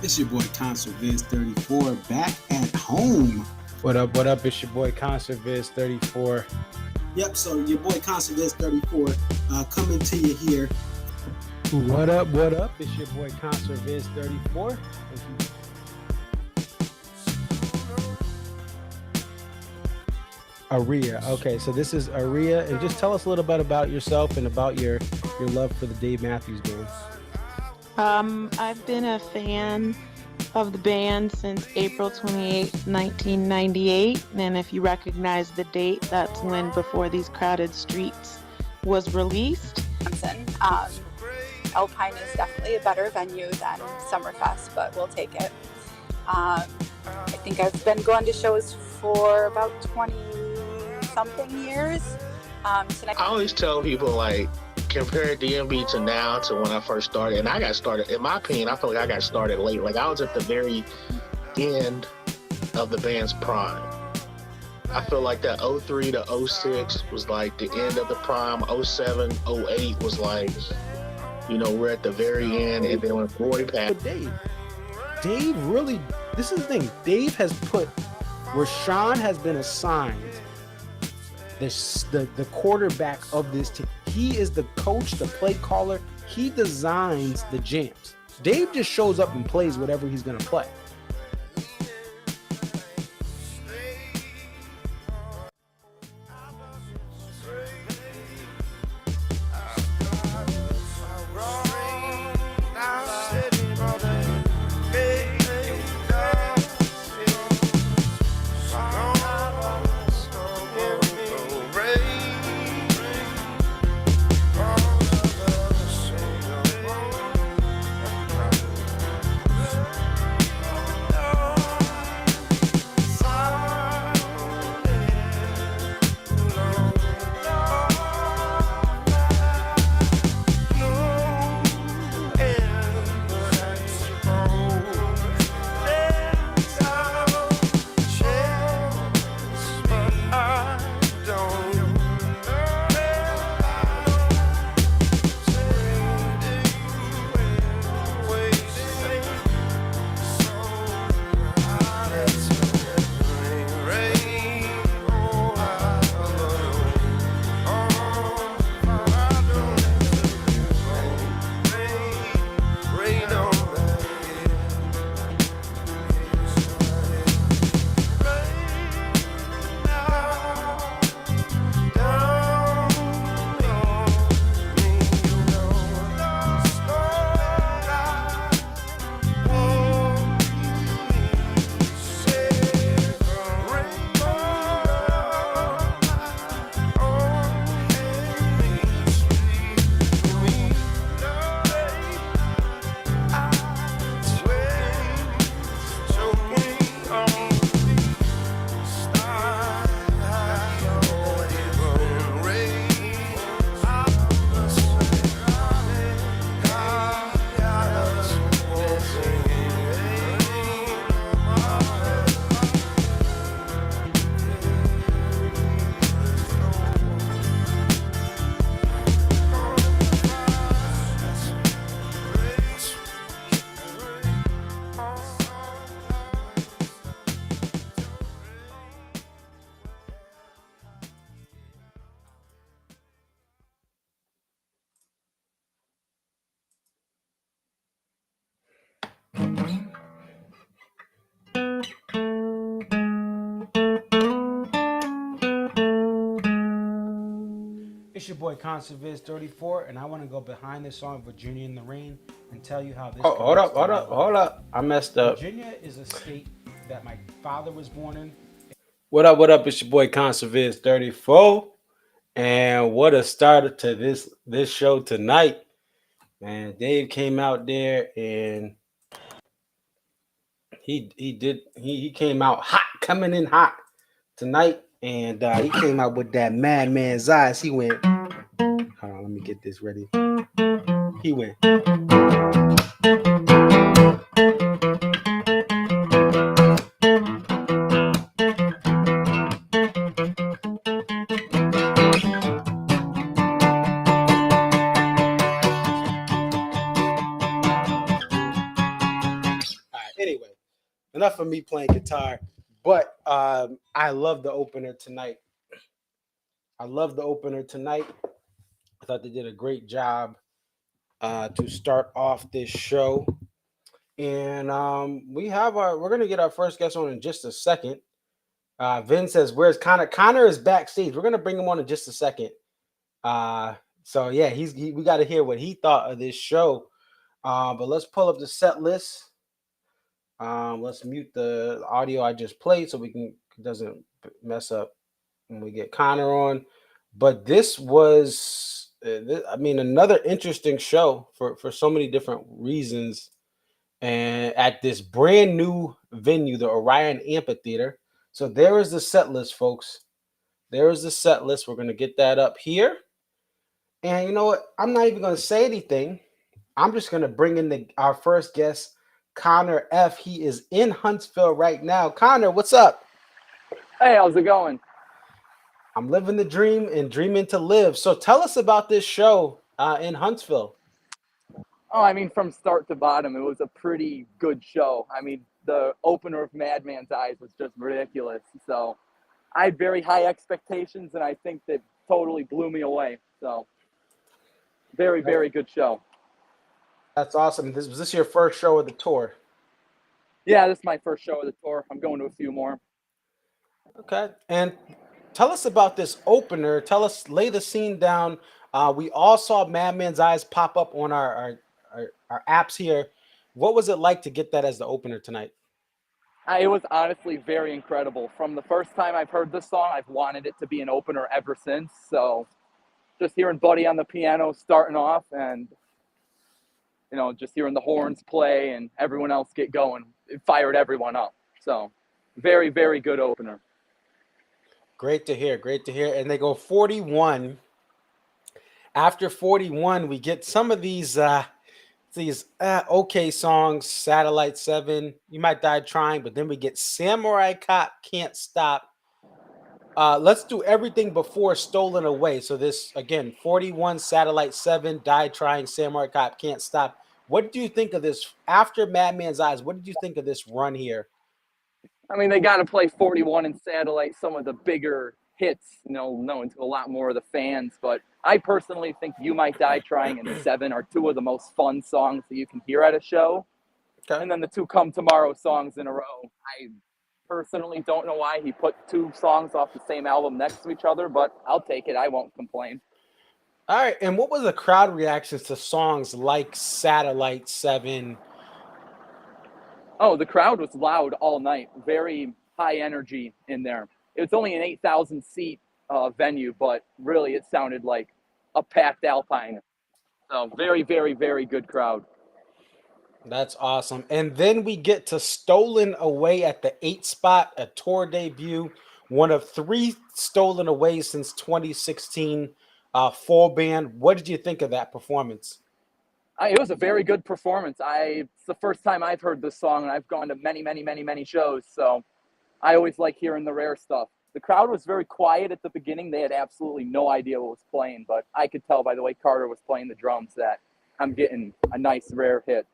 It's your boy Concert Viz 34 back at home. What up? What up? It's your boy Concert Viz 34. Yep, so your boy Concert Viz 34 coming to you here. What up? What up? It's your boy Concert Viz 34. Aria. Okay, so this is Aria, and just tell us a little bit about yourself and about your love for the Dave Matthews Band. I've been a fan of the band since April 28, 1998, and if you recognize the date, that's when Before These Crowded Streets was released. Alpine is definitely a better venue than Summerfest, but we'll take it. I think I've been going to shows for about 20-something years. I always tell people, like, compare DMB to now to when I first started. And I got started, in my opinion, I feel like I got started late. Like, I was at the very end of the band's prime. I feel like that 03 to 06 was like the end of the prime. 07, 08 was like, you know, we're at the very end. And then when Roy passed. Dave really, this is the thing. Dave has put, Rashawn has been assigned the quarterback of this team. He is the coach, the play caller. He designs the jams. Dave just shows up and plays whatever he's going to play. It's your boy Concert Viz 34, and I want to go behind this song Virginia in the Rain and tell you how this. Oh, hold up! I messed up. Virginia is a state that my father was born in. What up? It's your boy Concert Viz 34, and what a start to this show tonight, man. Dave came out there and he came out hot, coming in hot tonight, and he came out with that madman's eyes. He went. Hold on, let me get this ready. He went. Anyway, enough of me playing guitar. But I love the opener tonight. I thought they did a great job to start off this show. And we're gonna get our first guest on in just a second. Vin says, "Where's Connor?" Connor is backstage. We're gonna bring him on in just a second. So yeah, we got to hear what he thought of this show. But let's pull up the set list. Let's mute the audio I just played so it doesn't mess up when we get Connor on. But this was, another interesting show for so many different reasons. And at this brand new venue, the Orion Amphitheater. So there is the set list, folks. There is the set list. We're going to get that up here. And you know what? I'm not even going to say anything. I'm just going to bring in our first guest, Connor F. He is in Huntsville right now. Connor, what's up? Hey, how's it going? I'm living the dream and dreaming to live. So tell us about this show in Huntsville. Oh, I mean, from start to bottom, it was a pretty good show. I mean, the opener of Madman's Eyes was just ridiculous. So I had very high expectations, and I think that totally blew me away. So very, very good show. That's awesome. Was this your first show of the tour? Yeah, this is my first show of the tour. I'm going to a few more. Okay. And tell us about this opener. Lay the scene down. We all saw Madman's Eyes pop up on our apps here. What was it like to get that as the opener tonight? It was honestly very incredible. From the first time I've heard this song, I've wanted it to be an opener ever since. So just hearing Buddy on the piano starting off and, just hearing the horns play and everyone else get going, it fired everyone up. So very, very good opener. Great to hear. And they go 41. After 41, we get some of these okay songs. Satellite 7, You Might Die Trying, but then we get Samurai Cop, Can't Stop. Let's do everything before Stolen Away. So this, again, 41, Satellite 7, Die Trying, Samurai Cop, Can't Stop. What do you think of this after Madman's Eyes? What did you think of this run here? I mean, they got to play 41 and Satellite, some of the bigger hits, known to a lot more of the fans. But I personally think You Might Die Trying and 7 are two of the most fun songs that you can hear at a show. Okay. And then the two Come Tomorrow songs in a row. I personally don't know why he put two songs off the same album next to each other, but I'll take it. I won't complain. All right. And what was the crowd reactions to songs like Satellite 7? Oh, the crowd was loud all night. Very high energy in there. It was only an 8,000 seat venue, but really it sounded like a packed Alpine. So very, very, very good crowd. That's awesome. And then we get to Stolen Away at the 8 spot, a tour debut, one of 3 Stolen Away since 2016, full band. What did you think of that performance? It was a very good performance. It's the first time I've heard this song, and I've gone to many, many, many, many shows. So I always like hearing the rare stuff. The crowd was very quiet at the beginning. They had absolutely no idea what was playing, but I could tell by the way Carter was playing the drums that I'm getting a nice rare hit.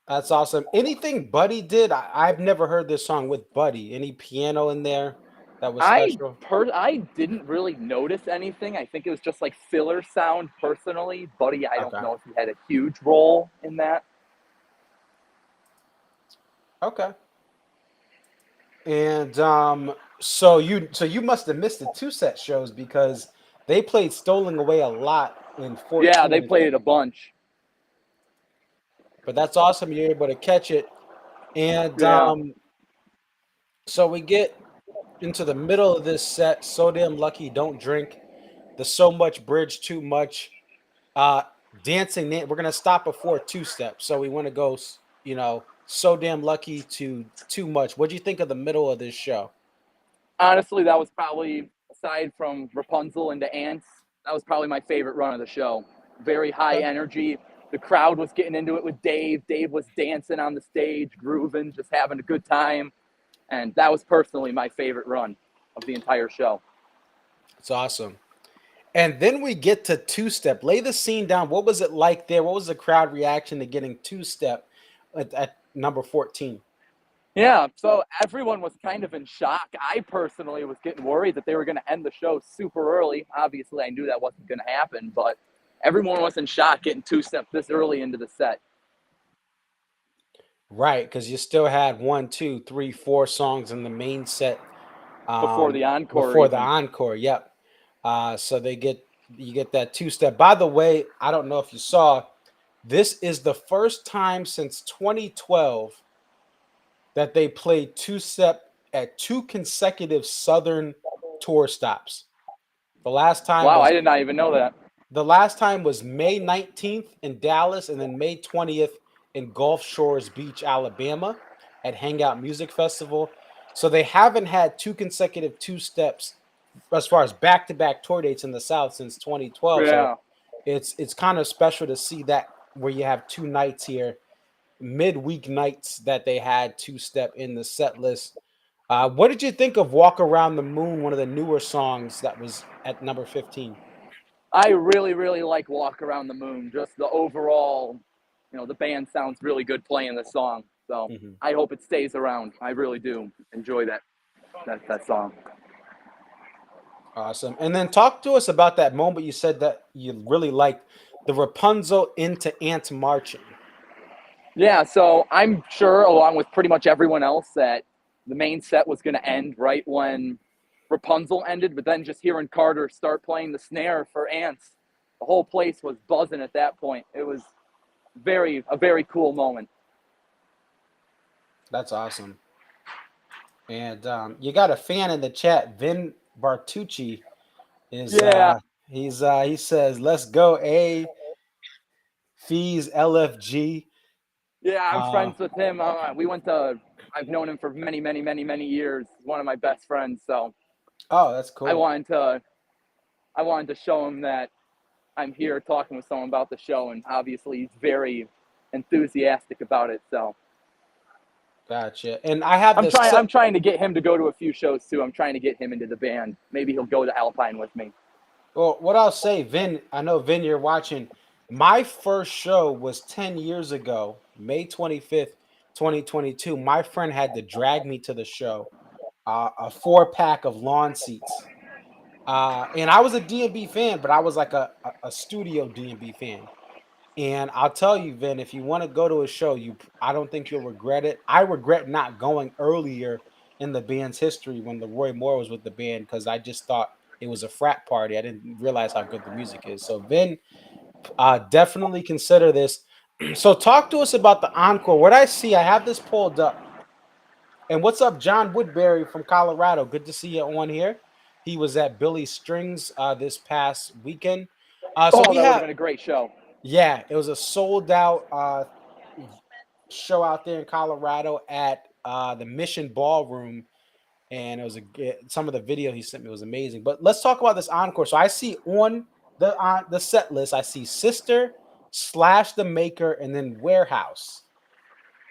That's awesome. Anything Buddy did? I've never heard this song with Buddy. Any piano in there that was special? I didn't really notice anything. I think it was just like filler sound personally. Buddy, I don't know if he had a huge role in that. Okay. And so you must have missed the 2-set shows because they played Stolen Away a lot in 14. Yeah, they played it a bunch. But that's awesome. You're able to catch it. And so we get into the middle of this set. So Damn Lucky, Don't Drink. The So Much Bridge, Too Much. Dancing. We're going to stop before 2-step. So we want to go, So Damn Lucky to Too Much. What do you think of the middle of this show? Honestly, that was probably, aside from Rapunzel and the Ants, that was probably my favorite run of the show. Very high energy. The crowd was getting into it with Dave. Dave was dancing on the stage, grooving, just having a good time. And that was personally my favorite run of the entire show. It's awesome. And then we get to 2-step. Lay the scene down. What was it like there? What was the crowd reaction to getting 2-step? number 14. Yeah, so everyone was kind of in shock. I personally was getting worried that they were going to end the show super early. Obviously, I knew that wasn't going to happen, but everyone was in shock getting two-step this early into the set. Right, because you still had 1, 2, 3, 4 songs in the main set Before the encore. Before the encore, yep. So you get that two-step. By the way, I don't know if you saw, this is the first time since 2012 that they played two-step at 2 consecutive Southern tour stops. The last time Wow, was I did not even know that. the last time was May 19th in Dallas, and then May 20th in Gulf Shores Beach, Alabama, at Hangout Music Festival. So they haven't had 2 consecutive two-steps as far as back-to-back tour dates in the South since 2012. Yeah. So it's kind of special to see that, where you have 2 nights here, midweek nights, that they had two-step in the set list. What did you think of Walk Around the Moon, one of the newer songs that was at number 15? I really, really like Walk Around the Moon. Just the overall, the band sounds really good playing this song. So I hope it stays around. I really do enjoy that song. Awesome. And then talk to us about that moment you said that you really liked, the Rapunzel into Ant marching. Yeah, so I'm sure, along with pretty much everyone else, that the main set was going to end right when Rapunzel ended, but then just hearing Carter start playing the snare for Ants, the whole place was buzzing at that point. It was a very cool moment. That's awesome. And you got a fan in the chat, Vin Bartucci is he says, "Let's go A Fees LFG." Yeah, I'm friends with him. I've known him for many, many, many, many years. He's one of my best friends. So, oh, that's cool. I wanted to show him that I'm here talking with someone about the show, and obviously he's very enthusiastic about it. So, gotcha. And I have I'm trying to get him to go to a few shows too. I'm trying to get him into the band. Maybe he'll go to Alpine with me. Well, what I'll say, Vin, I know, Vin, you're watching. My first show was 10 years ago, May 25th, 2022. My friend had to drag me to the show, a 4-pack of lawn seats. And I was a D&B fan, but I was like a studio D&B fan. And I'll tell you, Vin, if you want to go to a show, I don't think you'll regret it. I regret not going earlier in the band's history when the Roy Moore was with the band, because I just thought it was a frat party. I didn't realize how good the music is. So, Vin, definitely consider this. So talk to us about the encore. What I see, I have this pulled up. And what's up, John Woodbury from Colorado? Good to see you on here. He was at Billy Strings this past weekend. That would have been a great show. Yeah, it was a sold-out show out there in Colorado at the Mission Ballroom. And it was some of the video he sent me was amazing. But let's talk about this encore. So I see on the set list, I see Sister / The Maker, and then Warehouse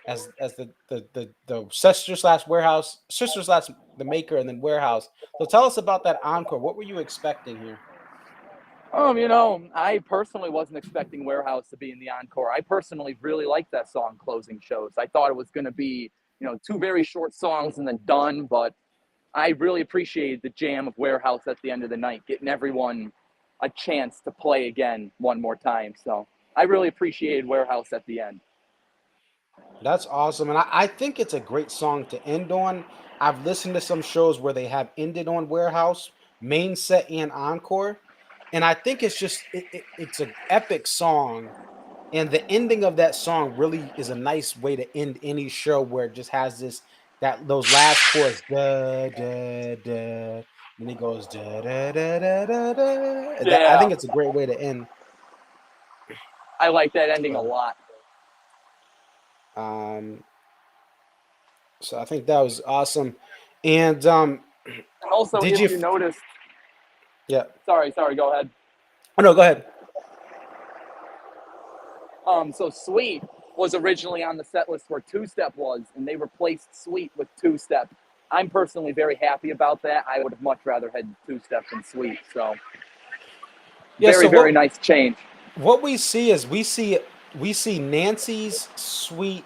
as the Sister / Warehouse, Sister / The Maker, and then Warehouse. So tell us about that encore. What were you expecting here? I personally wasn't expecting Warehouse to be in the encore. I personally really liked that song, Closing Shows. I thought it was going to be, 2 very short songs and then done, but I really appreciated the jam of Warehouse at the end of the night, getting everyone a chance to play again one more time. So I really appreciated Warehouse at the end. That's awesome. And I think it's a great song to end on. I've listened to some shows where they have ended on Warehouse, main set and encore. And I think it's just, it's an epic song. And the ending of that song really is a nice way to end any show, where it just has those last chords, da, da, da. And it goes, da, da, da, da, da, da. Yeah. I think it's a great way to end. I like that ending a lot. So I think that was awesome. And also, if you noticed, yeah. Sorry, go ahead. Oh no, go ahead. So Sweet was originally on the set list where two-step was, and they replaced Sweet with two-step. I'm personally very happy about that. I would have much rather had two-step than Sweet. So very nice change. What we see is we see Nancy's, Sweet,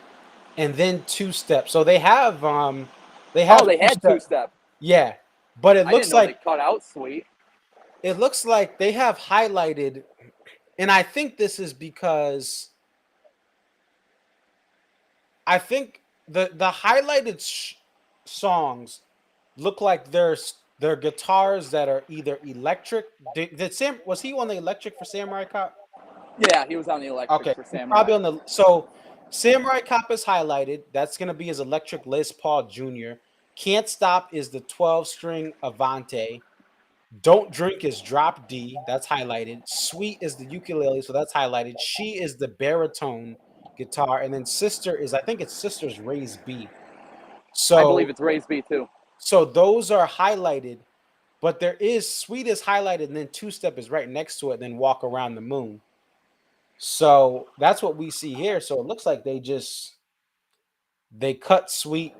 and then two step. So they have Oh, they had two step. Yeah, but it I looks didn't know they like cut out Sweet. they have highlighted, and I think this is because I think the highlighted songs look like they're guitars that are either electric. Did Sam was he on the electric for Samurai Cop? Yeah, he was on the electric Okay, for he's Samurai. probably on the Samurai Cop is highlighted. That's gonna be his electric Les Paul Jr. Can't Stop is the 12-string Avante. Don't Drink is drop D. That's highlighted. Sweet is the ukulele, so that's highlighted. She is the baritone guitar, and then Sister is I think it's Sister's raised B. I believe So it's Raised B too. so those are highlighted, but there is Sweet is highlighted, and then Two Step is right next to it. Then Walk Around the Moon. So that's what we see here. So it looks like they cut Sweet,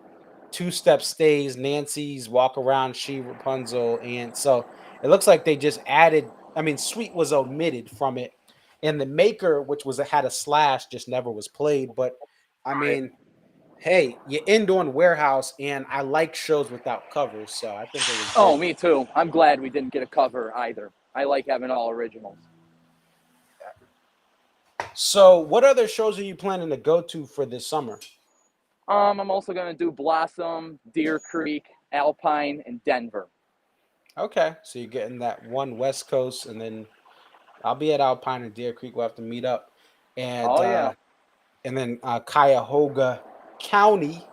Two Step stays, Nancy's Walk Around, She, Rapunzel, and so it looks like they just added. I mean, Sweet was omitted from it, and the Maker, which was had a slash, just never was played. But I mean, hey, you end on Warehouse, and I like shows without covers, so I think it was. Oh, Great. me too. I'm glad we didn't get a cover either. I like having all originals. So, what other shows are you planning to go to for this summer? I'm also gonna do Blossom, Deer Creek, Alpine, and Denver. Okay, so you're getting that one West Coast, and then I'll be at Alpine and Deer Creek. We'll have to meet up, and Oh yeah. and then Cuyahoga County,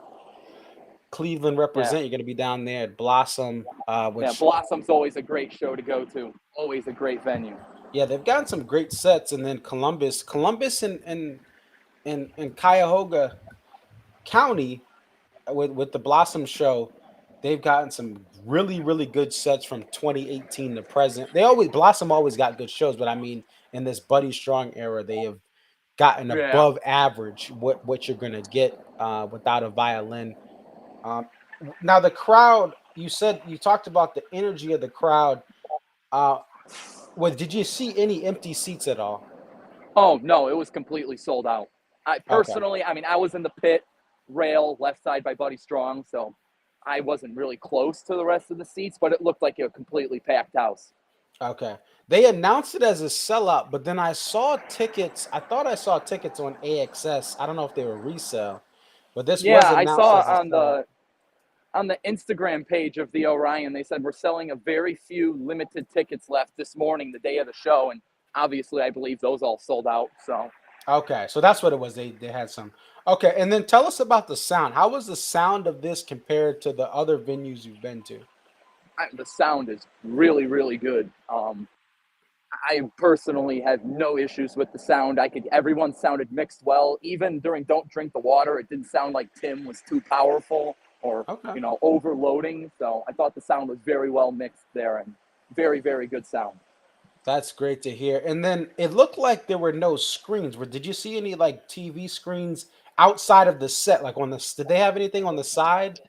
Cleveland Yeah. represent. You're going to be down there at Blossom, Yeah, which Blossom's always a great show to go to. Always a great venue. yeah, they've gotten some great sets, and then Columbus, and Cuyahoga County with the Blossom show. They've gotten some really good sets from 2018 to present. Blossom always got good shows, but I mean in this Buddy Strong era, they have gotten Yeah. above average what you're gonna get without a violin. Now the crowd, you talked about the energy of the crowd. Did you see any empty seats at all? Oh no, it was completely sold out. I Okay, personally, I mean, I was in the pit rail left side by Buddy Strong, so I wasn't really close to the rest of the seats, but it looked like a completely packed house. okay. They announced it as a sellout, but then I saw tickets. I thought I saw tickets on AXS. I don't know if they were resale, but this Yeah, was I announced saw as a sellout. on the Instagram page of the Orion, they said we're selling a very few limited tickets left this morning, the day of the show, and obviously I believe those all sold out. So Okay, so that's what it was. They had some. Okay, and then tell us about the sound. How was the sound of this compared to the other venues you've been to? the sound is really good. I personally had no issues with the sound. Everyone sounded mixed well. Even during Don't Drink the Water, it didn't sound like Tim was too powerful or, Okay, overloading. So I thought the sound was very well mixed there and very good sound. that's great to hear. And then it looked like there were no screens. Did you see any like TV screens outside of the set? Like did they have anything on the side?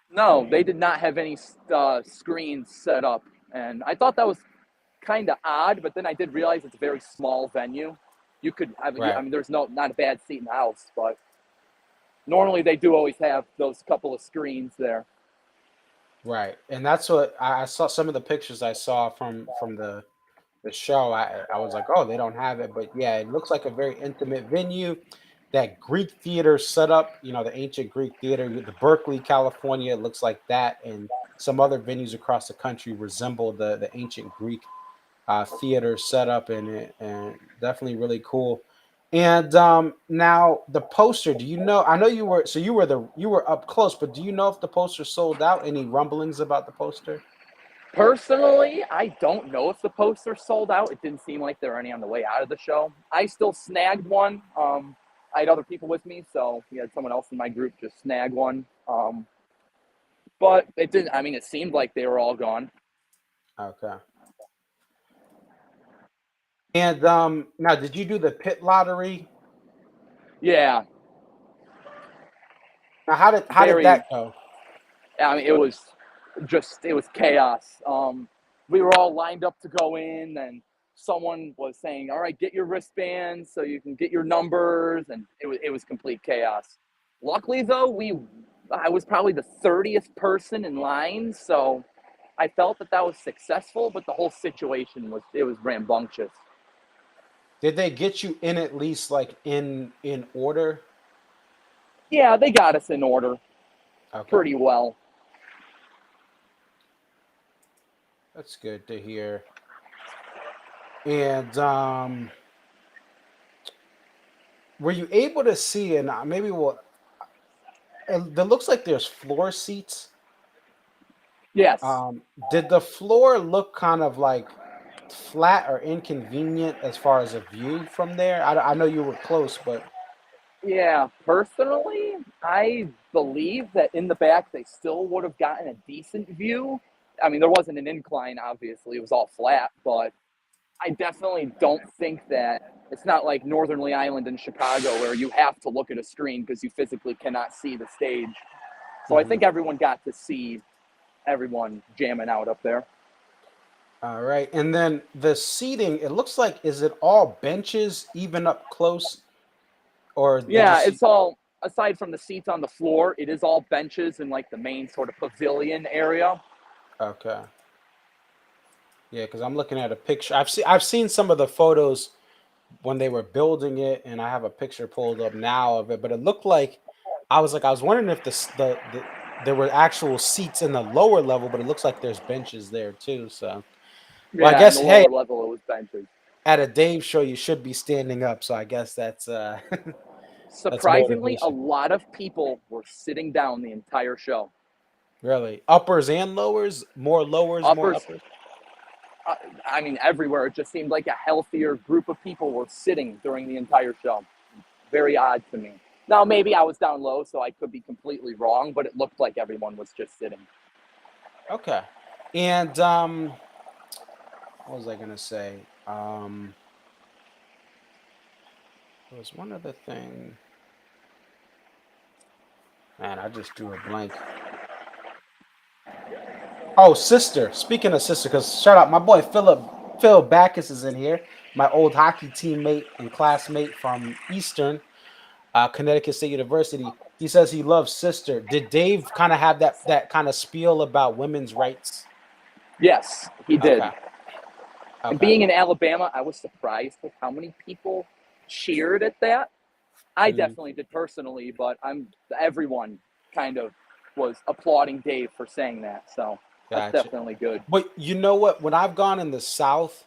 No, they did not have any screens set up. And I thought that was kind of odd, but then I did realize it's a very small venue. You could, I Right. mean, there's not a bad seat in the house, but normally they do always have those couple of screens there. Right, and that's what I saw. Some of the pictures I saw from the show, I was like, oh, they don't have it, but yeah, it looks like a very intimate venue. That Greek theater setup, the ancient Greek theater, the Berkeley, California, it looks like that, and some other venues across the country resemble the ancient Greek theater setup, and definitely really cool. And now the poster, do you know? I know you were up close, but do you know if the poster sold out? Any rumblings about the poster? Personally, I don't know if the poster sold out. It didn't seem like there were any on the way out of the show. I still snagged one. I had other people with me, so we had someone else in my group just snag one. But it didn't. I mean, it seemed like they were all gone. Okay. And now, did you do the pit lottery? Yeah, Now, how did very. that go? I mean, it was chaos. We were all lined up to go in, and someone was saying, "All right, get your wristbands so you can get your numbers," and it was complete chaos. Luckily, though, I was probably the 30th person in line, so I felt that was successful. But the whole situation was rambunctious. Did they get you in at least like in order? Yeah, they got us in order Okay, pretty well. that's good to hear. And were you able to see? And maybe what? It looks like there's floor seats. Yes. Did the floor look kind of like flat or inconvenient as far as a view from there? I know you were close, but Yeah, personally, I believe that in the back they still would have gotten a decent view. I mean, there wasn't an incline, obviously, it was all flat, but I definitely don't think that it's not like Northernly Island in Chicago where you have to look at a screen because you physically cannot see the stage. So I mhm. think everyone got to see everyone jamming out up there. All right. And then the seating, it looks like, is it all benches even up close, or did you Yeah, see? it's all, aside from the seats on the floor, it is all benches in like the main sort of pavilion area. Okay. Yeah, because I'm looking at a picture. I've seen some of the photos when they were building it, and I have a picture pulled up now of it. But it looked like I was wondering if there were actual seats in the lower level, but it looks like there's benches there too. So, well, I Yeah, in guess the hey, lower level it was benches. at a Dave show you should be standing up. So I guess that's that's Surprisingly, a motivation. lot of people were sitting down the entire show. Really, uppers and lowers, more lowers, more Uppers, uppers. I mean, everywhere. It just seemed like a healthier group of people were sitting during the entire show. Very odd to me. Now, maybe I was down low, so I could be completely wrong, but it looked like everyone was just sitting. Okay. And what was I gonna say? There was one other thing. Man, I just drew a blank. Oh, sister. Speaking of sister, because shout out my boy Phil Backus is in here. My old hockey teammate and classmate from Eastern Connecticut State University. He says he loves sister. Did Dave kind of have that kind of spiel about women's rights? Yes, he did. Okay. And Okay. being in Alabama, I was surprised with how many people cheered at that. I Mm, definitely did personally, but everyone kind of was applauding Dave for saying that. So that's gotcha. definitely good. But you know what? When I've gone in the South,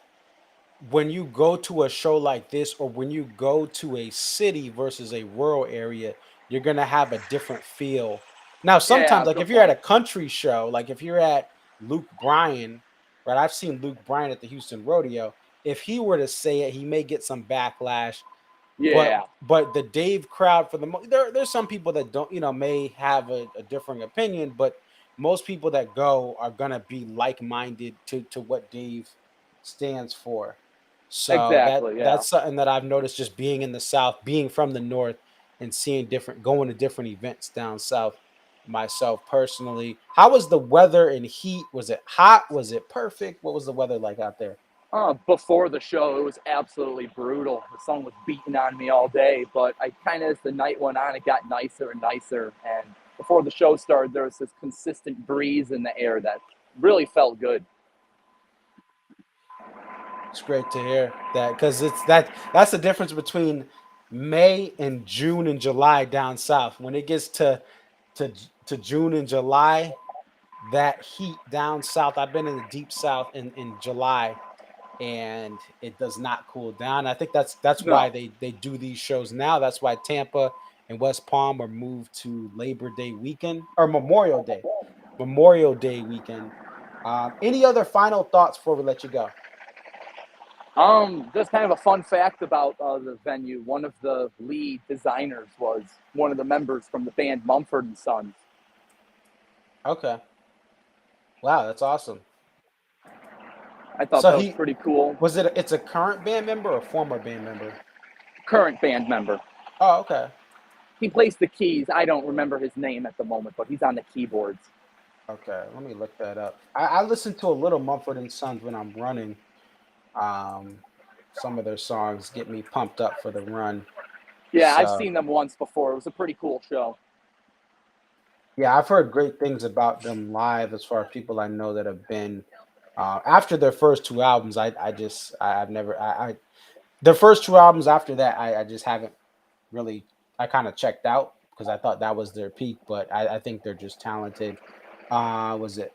when you go to a show like this, or when you go to a city versus a rural area, you're gonna have a different feel. Now, Yeah, sometimes, like good if you're at a point. country show, like if you're at Luke Bryan, right? I've seen Luke Bryan at the Houston Rodeo. If he were to say it, he may get some backlash. But Yeah, the Dave crowd, for the there's some people that don't, may have a differing opinion, but most people that go are gonna be like-minded to what Dave stands for. So exactly. Yeah. that's something that I've noticed just being in the South, being from the North, and seeing going to different events down South myself personally. How was the weather and heat? Was it hot? Was it perfect? What was the weather like out there? Before the show, it was absolutely brutal. The sun was beating on me all day, but I kind of, as the night went on, it got nicer and nicer. And before the show started, there was this consistent breeze in the air that really felt good. It's great to hear that, because that's the difference between May and June and July down south. When it gets to to June and July, that heat down south. I've been in the deep south in July, and it does not cool down. I think that's why No, they do these shows now. That's why Tampa and West Palm are moved to Labor Day weekend or Memorial Day weekend. Any other final thoughts before we let you go? just kind of a fun fact about the venue. One of the lead designers was one of the members from the band Mumford and Sons. Okay. Wow, that's awesome. I thought So that was he pretty cool. it's a current band member or former band member? Current band member. Oh, okay. He plays the keys. I don't remember his name at the moment, but he's on the keyboards. Okay. Let me look that up. I listen to a little Mumford and Sons when I'm running. Um, some of their songs get me pumped up for the run. Yeah, I've So, seen them once before. It was a pretty cool show. yeah, I've heard great things about them live as far as people I know that have been after their first two albums. I've never their first two albums after that I just haven't really I kind of checked out because I thought that was their peak, but I think they're just talented. Was it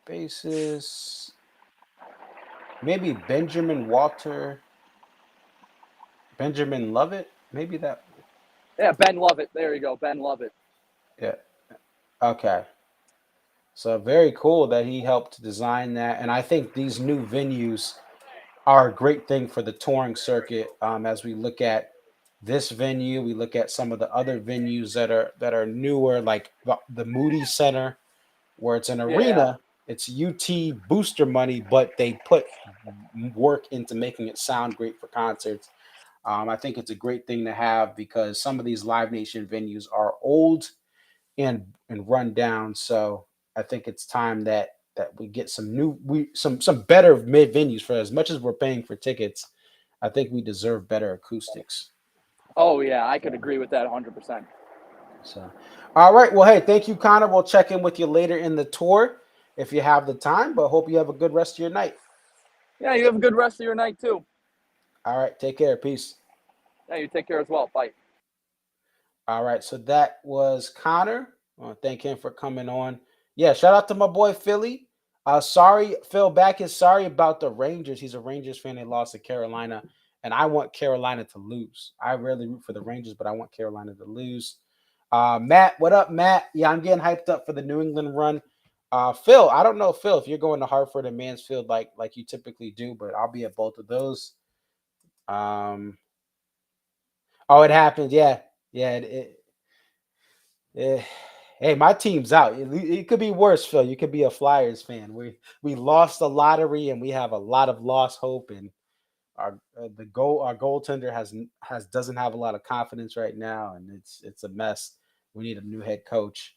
basis? Maybe Benjamin Lovett, maybe that. Yeah, Ben Lovett. There you go, Ben Lovett. Yeah. Okay. So very cool that he helped design that, and I think these new venues are a great thing for the touring circuit. As we look at this venue, we look at some of the other venues that are newer, like the Moody Center, where it's an Yeah. arena. It's UT booster money, but they put work into making it sound great for concerts. I think it's a great thing to have because some of these Live Nation venues are old and run down. So I think it's time that we get some better mid venues. For as much as we're paying for tickets, I think we deserve better acoustics. Oh yeah, I could agree with that 100%. So, all right. Well, hey, thank you, Connor. We'll check in with you later in the tour if you have the time. But hope you have a good rest of your night. Yeah, you have a good rest of your night too. All right. Take care. Peace. Yeah, you take care as well. Bye. All right. So that was Connor. I want to thank him for coming on. Yeah. Shout out to my boy Philly. Sorry, Phil Back is sorry about the Rangers. He's a Rangers fan. They lost to Carolina, and I want Carolina to lose. I rarely root for the Rangers, but I want Carolina to lose. Matt, what up, Matt? Yeah, I'm getting hyped up for the New England run. Phil, I don't know, Phil, if you're going to Hartford and Mansfield like you typically do, but I'll be at both of those. Oh, it happened. Yeah, yeah. Hey, my team's out. It could be worse, Phil. You could be a Flyers fan. We lost the lottery, and we have a lot of lost hope. And our goaltender doesn't have a lot of confidence right now, and it's a mess. We need a new head coach.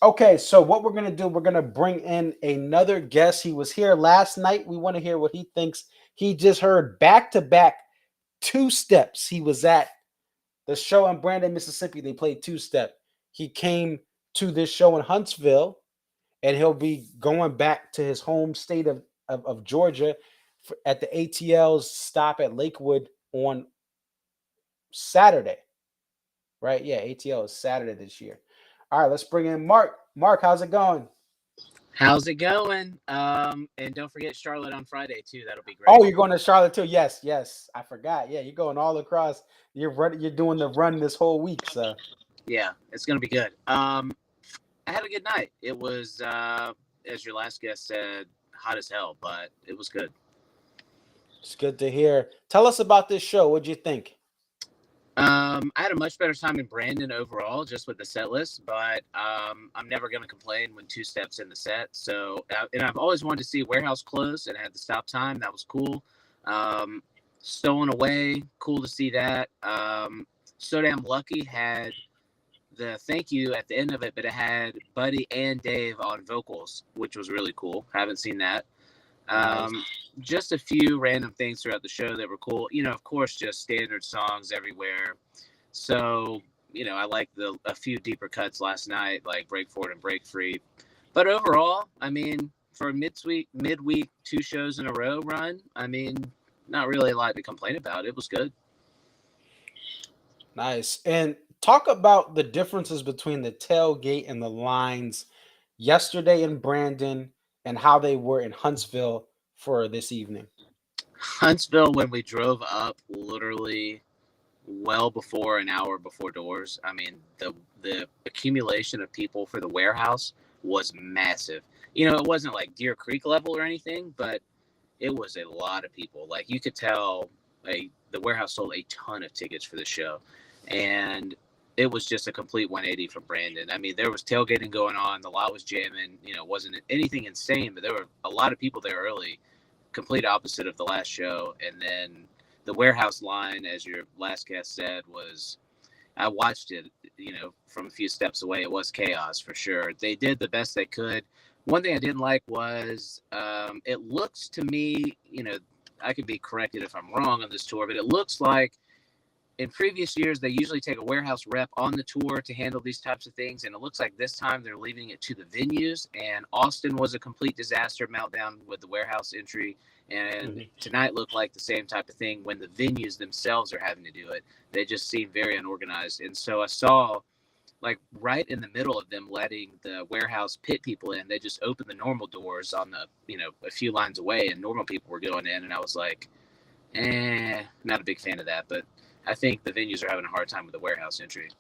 Okay, so what we're gonna do? We're gonna bring in another guest. He was here last night. We want to hear what he thinks. He just heard back-to-back two steps. He was at the show in Brandon, Mississippi. They played two-step. He came to this show in Huntsville, and he'll be going back to his home state of Georgia at the ATL's stop at Lakewood on Saturday. Right? Yeah, ATL is Saturday this year. All right, let's bring in Mark. Mark, how's it going? How's it going? And don't forget Charlotte on Friday too. That'll be great. Oh, you're going to Charlotte too? Yes. I forgot. Yeah, you're going all across. You're doing the run this whole week, so. Yeah, it's gonna be good. I had a good night. It was, as your last guest said, hot as hell, but it was good. It's good to hear. Tell us about this show. What'd you think? I had a much better time in Brandon overall, just with the set list, but I'm never going to complain when two steps in the set. So, and I've always wanted to see Warehouse close and had the stop time. That was cool. Stolen Away, cool to see that. So Damn Lucky had the thank you at the end of it, but it had Buddy and Dave on vocals, which was really cool. Haven't seen that. Just a few random things throughout the show that were cool. You know, of course, just standard songs everywhere. So, you know, I like a few deeper cuts last night, like Break Forward and Break Free. But overall, I mean, for a midweek 2 shows in a row run, I mean, not really a lot to complain about. It was good. Nice. And talk about the differences between the tailgate and the lines yesterday in Brandon and how they were in Huntsville for this evening. Huntsville, when we drove up, literally well before an hour before doors. I mean, the accumulation of people for the Warehouse was massive. You know, it wasn't like Deer Creek level or anything, but it was a lot of people. Like, you could tell, like, the Warehouse sold a ton of tickets for the show, and it was just a complete 180 from Brandon. I mean, there was tailgating going on. The lot was jamming. You know, it wasn't anything insane, but there were a lot of people there early, complete opposite of the last show. And then the Warehouse line, as your last guest said, was, I watched it, you know, from a few steps away. It was chaos for sure. They did the best they could. One thing I didn't like was it looks to me, you know, I could be corrected if I'm wrong on this tour, but it looks like in previous years they usually take a warehouse rep on the tour to handle these types of things, and it looks like this time they're leaving it to the venues. And Austin was a complete disaster meltdown with the warehouse entry, and tonight looked like the same type of thing when the venues themselves are having to do it. They just seem very unorganized. And so I saw, like, right in the middle of them letting the warehouse pit people in, they just opened the normal doors on the, a few lines away, and normal people were going in, and I was like, not a big fan of that. But I think the venues are having a hard time with the warehouse entry.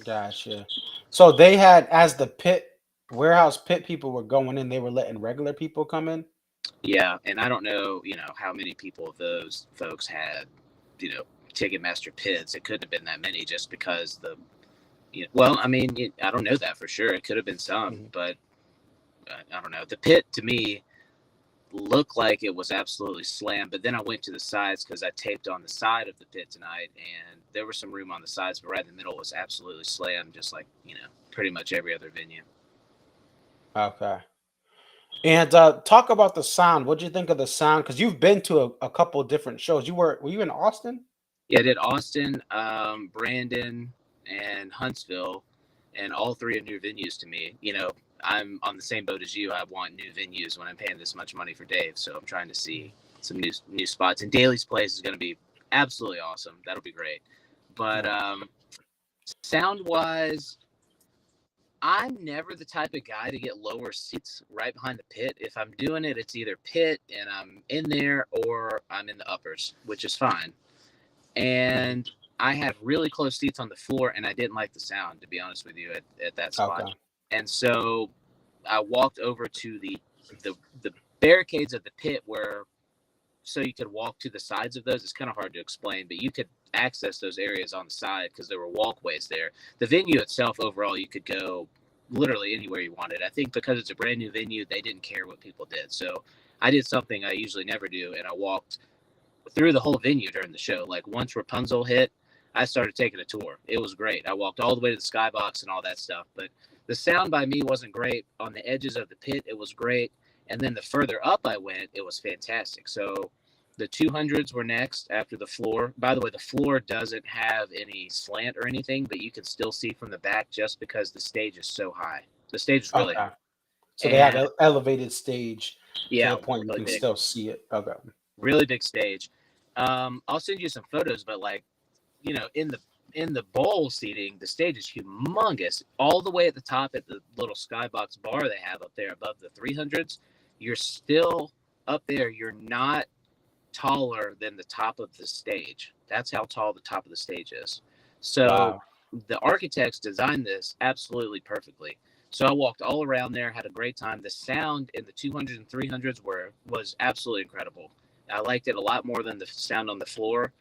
Gotcha. So they had, as the warehouse pit people were going in, they were letting regular people come in? Yeah, and I don't know, how many people those folks had, Ticketmaster pits. It couldn't have been that many just because I don't know that for sure. It could have been some, but I don't know. The pit to me looked like it was absolutely slammed, but then I went to the sides because I taped on the side of the pit tonight, and there was some room on the sides, but right in the middle was absolutely slammed, just like, pretty much every other venue. Okay. And talk about the sound. What do you think of the sound? Because you've been to a couple of different shows. Were you in Austin? Yeah, I did Austin, Brandon, and Huntsville, and all three are new venues to me. I'm on the same boat as you. I want new venues when I'm paying this much money for Dave, so I'm trying to see some new spots. And Daly's Place is going to be absolutely awesome. That'll be great. But sound-wise, I'm never the type of guy to get lower seats right behind the pit. If I'm doing it, it's either pit and I'm in there, or I'm in the uppers, which is fine. And I had really close seats on the floor, and I didn't like the sound, to be honest with you, at that spot. Okay. And so I walked over to the barricades of the pit so you could walk to the sides of those. It's kind of hard to explain, but you could access those areas on the side because there were walkways there. The venue itself, overall, you could go literally anywhere you wanted. I think because it's a brand new venue, they didn't care what people did. So I did something I usually never do, and I walked through the whole venue during the show. Like, once Rapunzel hit, I started taking a tour. It was great. I walked all the way to the skybox and all that stuff, but the sound by me wasn't great. On the edges of the pit, it was great. And then the further up I went, it was fantastic. So the 200s were next after the floor. By the way, the floor doesn't have any slant or anything, but you can still see from the back just because the stage is so high. The stage is really high. So they have an elevated stage to the point really you can still see it. Okay. Really big stage. I'll send you some photos, but in the bowl seating, the stage is humongous. All the way at the top at the little skybox bar they have up there above the 300s, you're still up there. You're not taller than the top of the stage. That's how tall the top of the stage is. So The architects designed this absolutely perfectly. So I walked all around there, had a great time. The sound in the 200s and 300s was absolutely incredible. I liked it a lot more than the sound on the floor.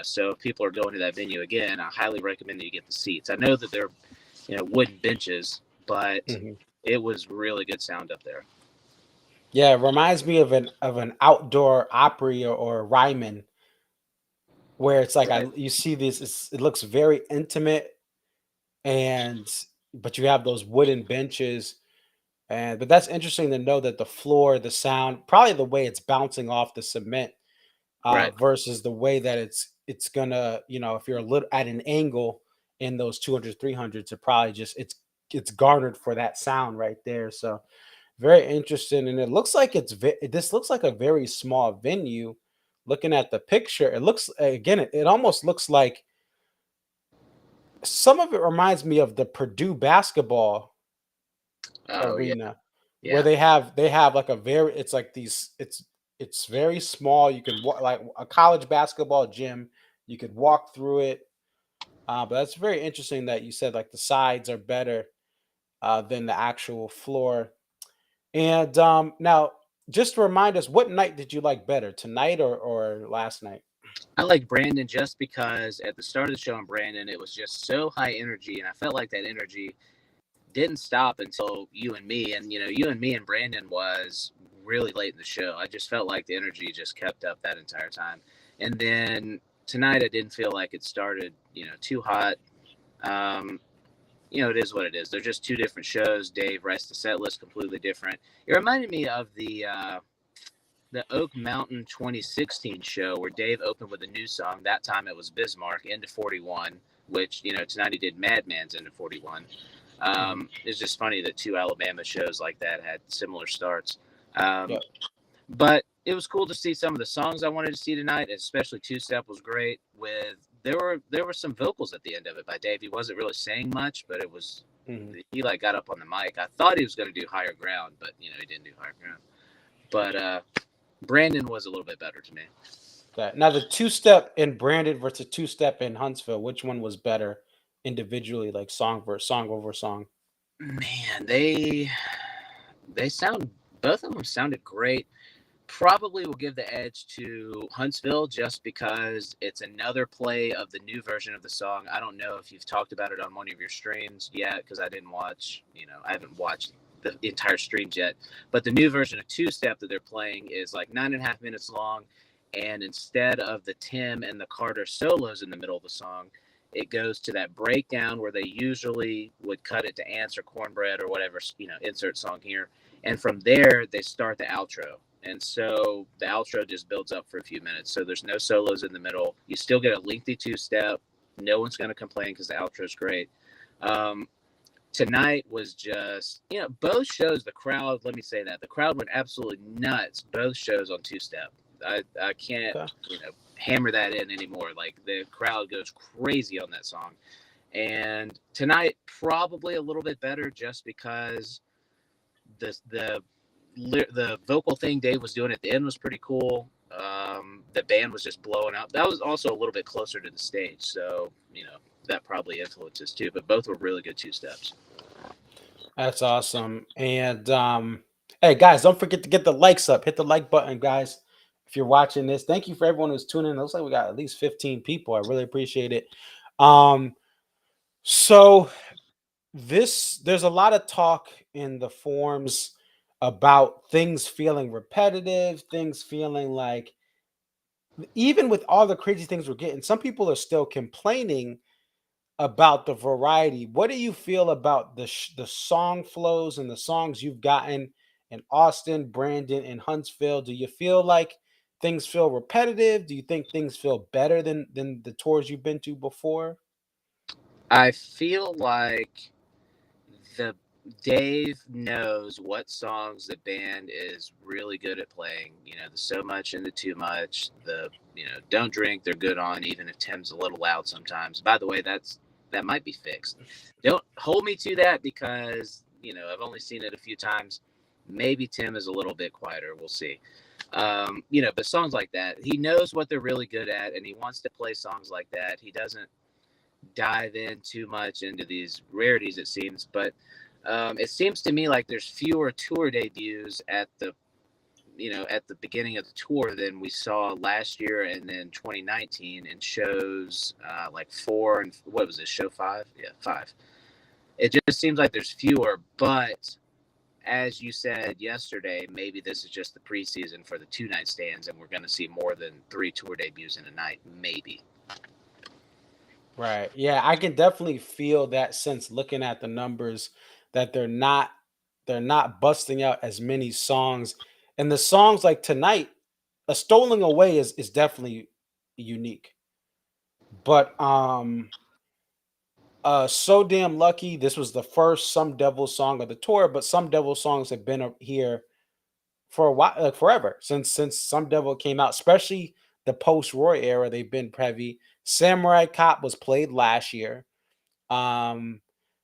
So if people are going to that venue again, I highly recommend that you get the seats. I know that they're, wooden benches, but it was really good sound up there. Yeah, it reminds me of an outdoor Opry or Ryman, where it's like you see this. It looks very intimate, but you have those wooden benches, but that's interesting to know that the floor, the sound, probably the way it's bouncing off the cement, versus the way that it's gonna, if you're a little at an angle in those 200s, 300s, it probably just it's garnered for that sound right there. So very interesting. And it looks like this looks like a very small venue. Looking at the picture, it looks, again, it almost looks like, some of it reminds me of the Purdue basketball arena, where they have like it's very small. You can walk, like a college basketball gym. You could walk through it. But that's very interesting that you said like the sides are better than the actual floor. And now, just to remind us, what night did you like better, tonight or last night? I like Brandon just because at the start of the show in Brandon, it was just so high energy, and I felt like that energy didn't stop until You and Me. And, You and Me and Brandon was really late in the show. I just felt like the energy just kept up that entire time. And then tonight, I didn't feel like it started, too hot. It is what it is. They're just two different shows. Dave writes the set list completely different. It reminded me of the the Oak Mountain 2016 show where Dave opened with a new song. That time it was Bismarck, Into 41, which, tonight he did Madman's Into 41. It's just funny that two Alabama shows like that had similar starts. But it was cool to see some of the songs I wanted to see tonight, especially Two Step was great. There were some vocals at the end of it by Dave. He wasn't really saying much, but it was he got up on the mic. I thought he was going to do Higher Ground, but he didn't do Higher Ground. But Brandon was a little bit better to me. Okay. Now the two-step in Brandon versus two-step in Huntsville, which one was better individually, like song over song? Man, they sound, both of them sounded great. Probably will give the edge to Huntsville just because it's another play of the new version of the song. I don't know if you've talked about it on one of your streams yet, because I didn't watch, I haven't watched the entire streams yet. But the new version of Two Step that they're playing is like 9.5 minutes long. And instead of the Tim and the Carter solos in the middle of the song, it goes to that breakdown where they usually would cut it to Answer Cornbread or whatever, insert song here. And from there, they start the outro. And so the outro just builds up for a few minutes. So there's no solos in the middle. You still get a lengthy two-step. No one's going to complain because the outro is great. Tonight was just, both shows, the crowd, let me say that. The crowd went absolutely nuts, both shows on two-step. I can't, hammer that in anymore. Like, the crowd goes crazy on that song. And tonight, probably a little bit better just because the vocal thing Dave was doing at the end was pretty cool. The band was just blowing up. That was also a little bit closer to the stage, so that probably influences too. But both were really good two steps. That's awesome. And hey guys, don't forget to get the likes up. Hit the like button, guys, if you're watching this. Thank you for everyone who's tuning in. It looks like we got at least 15 people. I really appreciate it. So there's a lot of talk in the forums about things feeling repetitive, things feeling like, even with all the crazy things we're getting, some people are still complaining about the variety. What do you feel about the song flows and the songs you've gotten in Austin, Brandon, and Huntsville? Do you feel like things feel repetitive? Do you think things feel better than the tours you've been to before? I feel like Dave knows what songs the band is really good at playing. The So Much and the Too Much, the Don't Drink, they're good on, even if Tim's a little loud sometimes. By the way, that might be fixed. Don't hold me to that because I've only seen it a few times. Maybe Tim is a little bit quieter. We'll see. But songs like that, he knows what they're really good at, and he wants to play songs like that. He doesn't dive in too much into these rarities, it seems, but it seems to me like there's fewer tour debuts at the beginning of the tour than we saw last year and then 2019 in shows like 4 and what was it, show 5? Yeah, 5. It just seems like there's fewer, but as you said yesterday, maybe this is just the preseason for the 2-night stands and we're going to see more than 3 tour debuts in a night, maybe. Right. Yeah, I can definitely feel that sense looking at the numbers that they're not busting out as many songs. And the songs like tonight, A Stolen Away is definitely unique. But So Damn Lucky, this was the first Some Devil song of the tour, but Some Devil songs have been here for a while, like forever, since Some Devil came out, especially the post-Roy era. They've been heavy. Samurai Cop was played last year.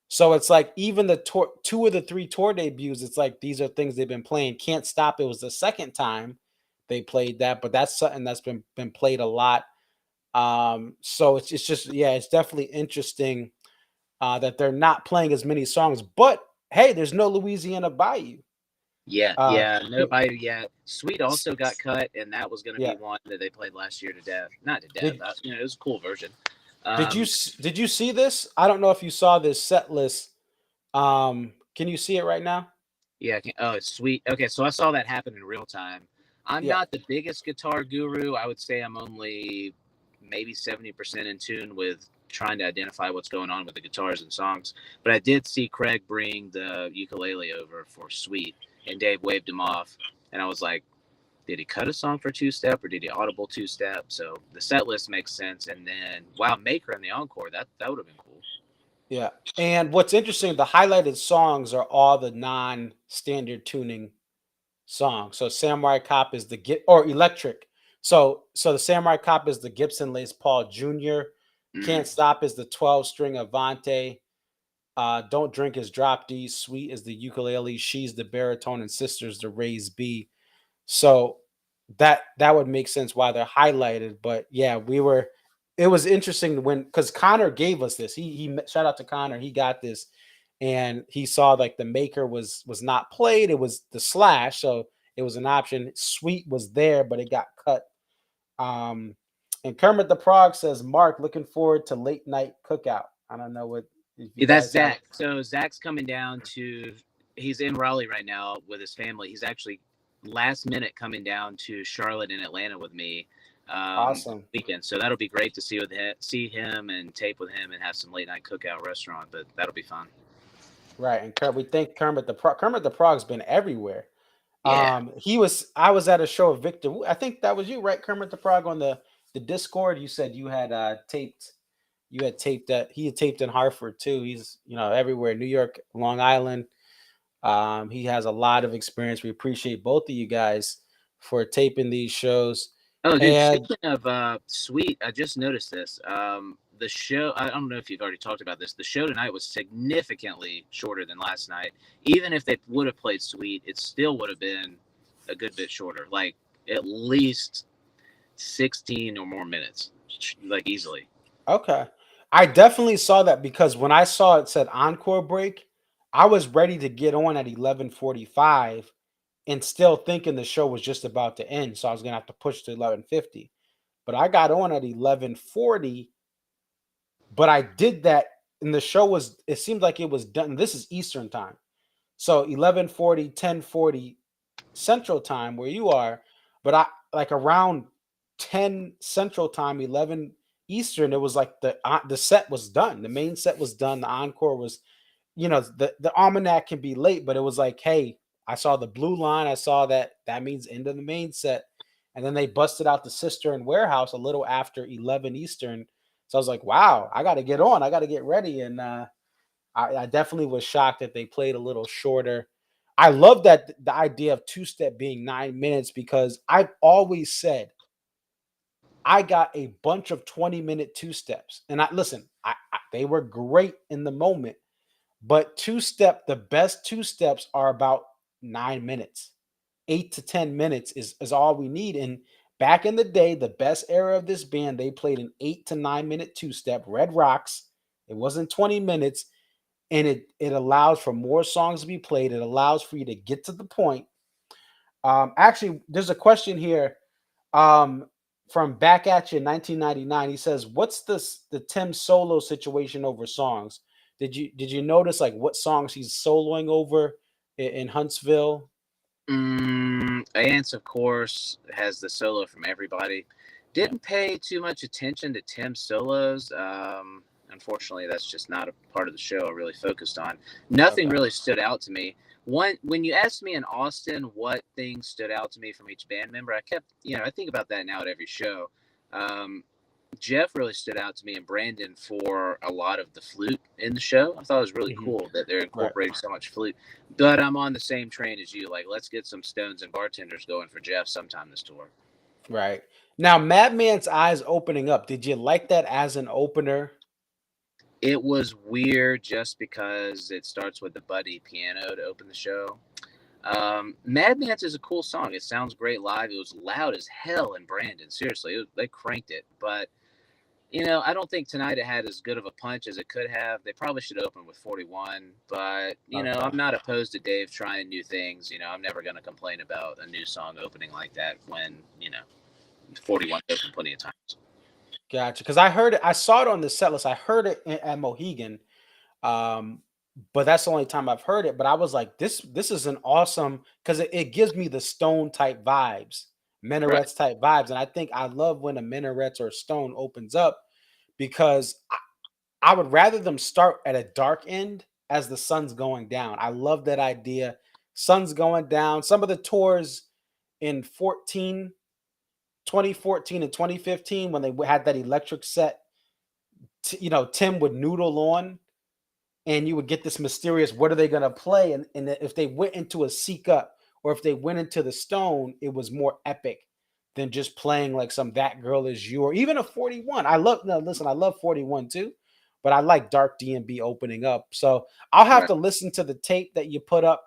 So it's like even the 2 of the 3 tour debuts, it's like these are things they've been playing. Can't Stop, it was the second time they played that, but that's something that's been played a lot. So it's just, yeah, it's definitely interesting that they're not playing as many songs. But hey, there's no Louisiana Bayou. No Bayou yet. Sweet also got cut, and that was going to be one that they played last year to death. Not to death. It was a cool version. Did you see this? I don't know if you saw this set list. Can you see it right now? Yeah. Oh, it's Sweet. Okay, so I saw that happen in real time. I'm not the biggest guitar guru. I would say I'm only maybe 70% in tune with trying to identify what's going on with the guitars and songs. But I did see Craig bring the ukulele over for Sweet, and Dave waved him off. And I was like, did he cut a song for two step or did he audible two step? So the set list makes sense. And then Maker in the encore, that would have been cool. Yeah. And what's interesting, the highlighted songs are all the non-standard tuning songs. So Samurai Cop is the electric. So the Samurai Cop is the Gibson Les Paul Jr. Can't Stop is the 12-string Avante. Don't Drink is Drop D. Sweet is the ukulele. She's the baritone, and Sisters the raised B. So that would make sense why they're highlighted. But yeah, it was interesting because Connor gave us this. He shout out to Connor. He got this, and he saw like the Maker was not played. It was the Slash, so it was an option. Sweet was there, but it got cut. And Kermit the Frog says, Mark, looking forward to late night cookout. I don't know what. That's Zach. So Zach's coming down he's in Raleigh right now with his family. He's actually last minute coming down to Charlotte and Atlanta with me. Awesome weekend. So that'll be great to see him and tape with him and have some late night cookout restaurant. But that'll be fun. Right, and we thank Kermit the Frog. Kermit the Frog's been everywhere. Yeah. I was at a show of Victor. I think that was you, right? Kermit the Frog on the Discord. You said you had taped. You had taped that he had taped in Hartford too. He's everywhere, New York, Long Island. He has a lot of experience. We appreciate both of you guys for taping these shows. Oh, dude, speaking of Sweet, I just noticed this. The show, I don't know if you've already talked about this. The show tonight was significantly shorter than last night. Even if they would have played Sweet, it still would have been a good bit shorter, like at least 16 or more minutes, like easily. Okay. I definitely saw that because when I saw it said encore break, I was ready to get on at 11:45 and still thinking the show was just about to end. So I was going to have to push to 11:50. But I got on at 11:40. But I did that and the show it seemed like it was done. This is Eastern time. So 11:40, 10:40 Central time where you are. But I like around 10 Central time, 11 Eastern, it was like the set was done. The main set was done. The encore was, the almanac can be late, but it was like, hey, I saw the blue line. I saw that means end of the main set. And then they busted out the Cistern Warehouse a little after 11 Eastern. So I was like, wow, I got to get on. I got to get ready. And I definitely was shocked that they played a little shorter. I love that the idea of two-step being 9 minutes because I've always said I got a bunch of 20-minute two-steps. And they were great in the moment. But the best two-steps are about 9 minutes. 8 to 10 minutes is all we need. And back in the day, the best era of this band, they played an 8 to 9 minute two-step, Red Rocks. It wasn't 20 minutes. And it allows for more songs to be played. It allows for you to get to the point. Actually, there's a question here. From Back at You in 1999, he says, "What's the Tim solo situation over songs? Did you notice like what songs he's soloing over in Huntsville?" Ants, of course, has the solo from Everybody. Didn't pay too much attention to Tim's solos. Unfortunately, that's just not a part of the show I really focused on. Nothing really stood out to me. When you asked me in Austin what things stood out to me from each band member, I think about that now at every show. Jeff really stood out to me and Brandon for a lot of the flute in the show. I thought it was really cool that they're incorporating so much flute. But I'm on the same train as you. Like, let's get some Stones and Bartenders going for Jeff sometime this tour. Right. Now, Madman's Eyes opening up. Did you like that as an opener? It was weird just because it starts with the Buddy piano to open the show. Madman's is a cool song. It sounds great live. It was loud as hell in Brandon. Seriously, they cranked it. But, I don't think tonight it had as good of a punch as it could have. They probably should open with 41. But, I'm not opposed to Dave trying new things. I'm never going to complain about a new song opening like that when, 41 opened plenty of times. Gotcha. Because I saw it on the set list. I heard it at Mohegan. But that's the only time I've heard it. But I was like, this is an awesome, because it gives me the Stone type vibes, Minarets type vibes. And I think I love when a Minarets or a Stone opens up because I would rather them start at a dark end as the sun's going down. I love that idea. Sun's going down. Some of the tours, in 2014 and 2015 when they had that electric set, Tim would noodle on, and you would get this mysterious, what are they going to play? And if they went into a seek up or if they went into the stone, it was more epic than just playing like some That Girl Is You or even a 41. I love 41 too, but I like Dark DMB opening up. So I'll have to listen to the tape that you put up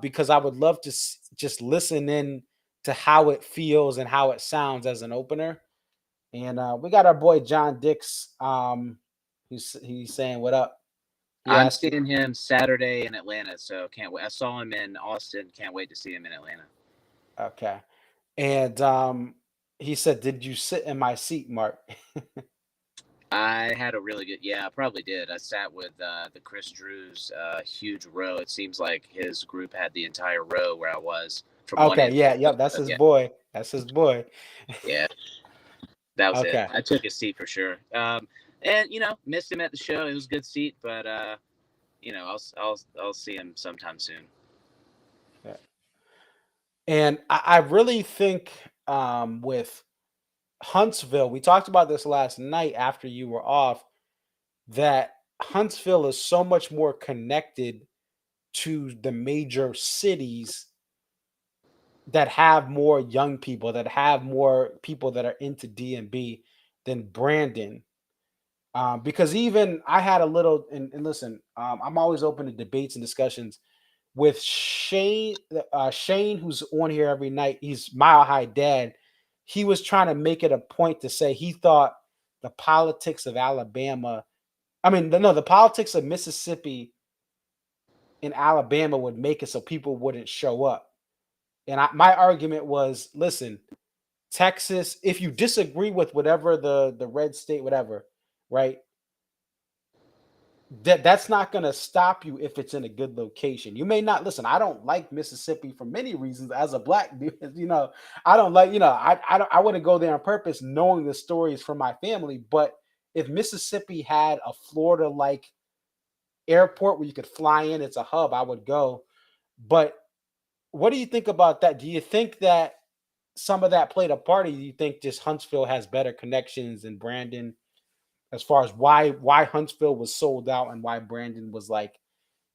because I would love to just listen in to how it feels and how it sounds as an opener. And we got our boy John Dix. He's saying what up. I'm seeing him Saturday in Atlanta, so can't wait. I saw him in Austin. Can't wait to see him in Atlanta. Okay. And he said, "Did you sit in my seat, Mark?" I had a really good. Yeah, I probably did. I sat with the Chris Drew's huge row. It seems like his group had the entire row where I was. Okay. Yep. That's his boy. That's his boy. Yeah. That was Okay. it. I took his seat for sure. And missed him at the show. It was a good seat, but I'll see him sometime soon. Yeah. And I really think with Huntsville, we talked about this last night after you were off, that Huntsville is so much more connected to the major cities that have more young people, that have more people that are into D&B than Brandon. Because even I had a little, and listen, I'm always open to debates and discussions with Shane, who's on here every night. He's Mile High Dad. He was trying to make it a point to say he thought the politics of Alabama, the politics of Mississippi and Alabama would make it so people wouldn't show up. And my argument was, listen, Texas, if you disagree with whatever the red state, whatever, right? That's not going to stop you if it's in a good location. You may not listen. I don't like Mississippi for many reasons as a black dude. I don't like, I wouldn't go there on purpose knowing the stories from my family. But if Mississippi had a Florida-like airport where you could fly in, it's a hub, I would go. But what do you think about that? Do you think that some of that played a part? Or do you think just Huntsville has better connections than Brandon as far as why Huntsville was sold out and why Brandon was like,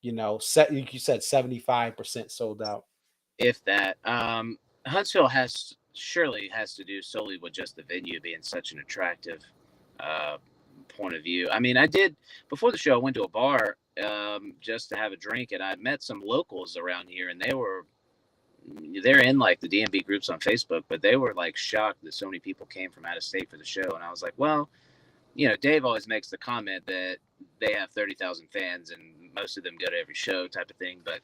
you said 75% sold out? If that, Huntsville surely has to do solely with just the venue being such an attractive point of view. I mean, I did before the show. I went to a bar just to have a drink, and I met some locals around here, and they're in like the DMB groups on Facebook, but they were like shocked that so many people came from out of state for the show. And I was like, well, Dave always makes the comment that they have 30,000 fans and most of them go to every show type of thing. But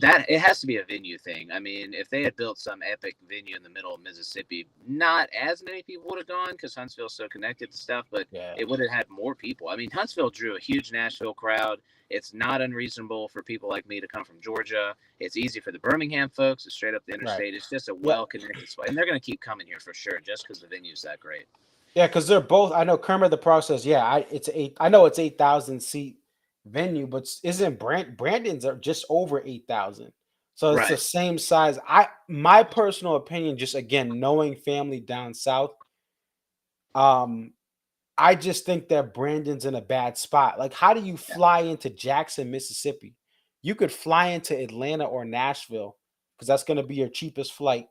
that it has to be a venue thing. I mean, if they had built some epic venue in the middle of Mississippi, not as many people would have gone because Huntsville's so connected to stuff, but it would have had more people. I mean, Huntsville drew a huge Nashville crowd. It's not unreasonable for people like me to come from Georgia. It's easy for the Birmingham folks. It's straight up the interstate. Right. It's just a well-connected spot. And they're going to keep coming here for sure just because the venue's that great. Yeah, because they're both. I know Kermit the Process. Yeah, I know it's 8,000 seat venue, but isn't Brandon's are just over 8,000. So it's the same size. My personal opinion, just again knowing family down south, I just think that Brandon's in a bad spot. Like, how do you fly into Jackson, Mississippi? You could fly into Atlanta or Nashville because that's going to be your cheapest flight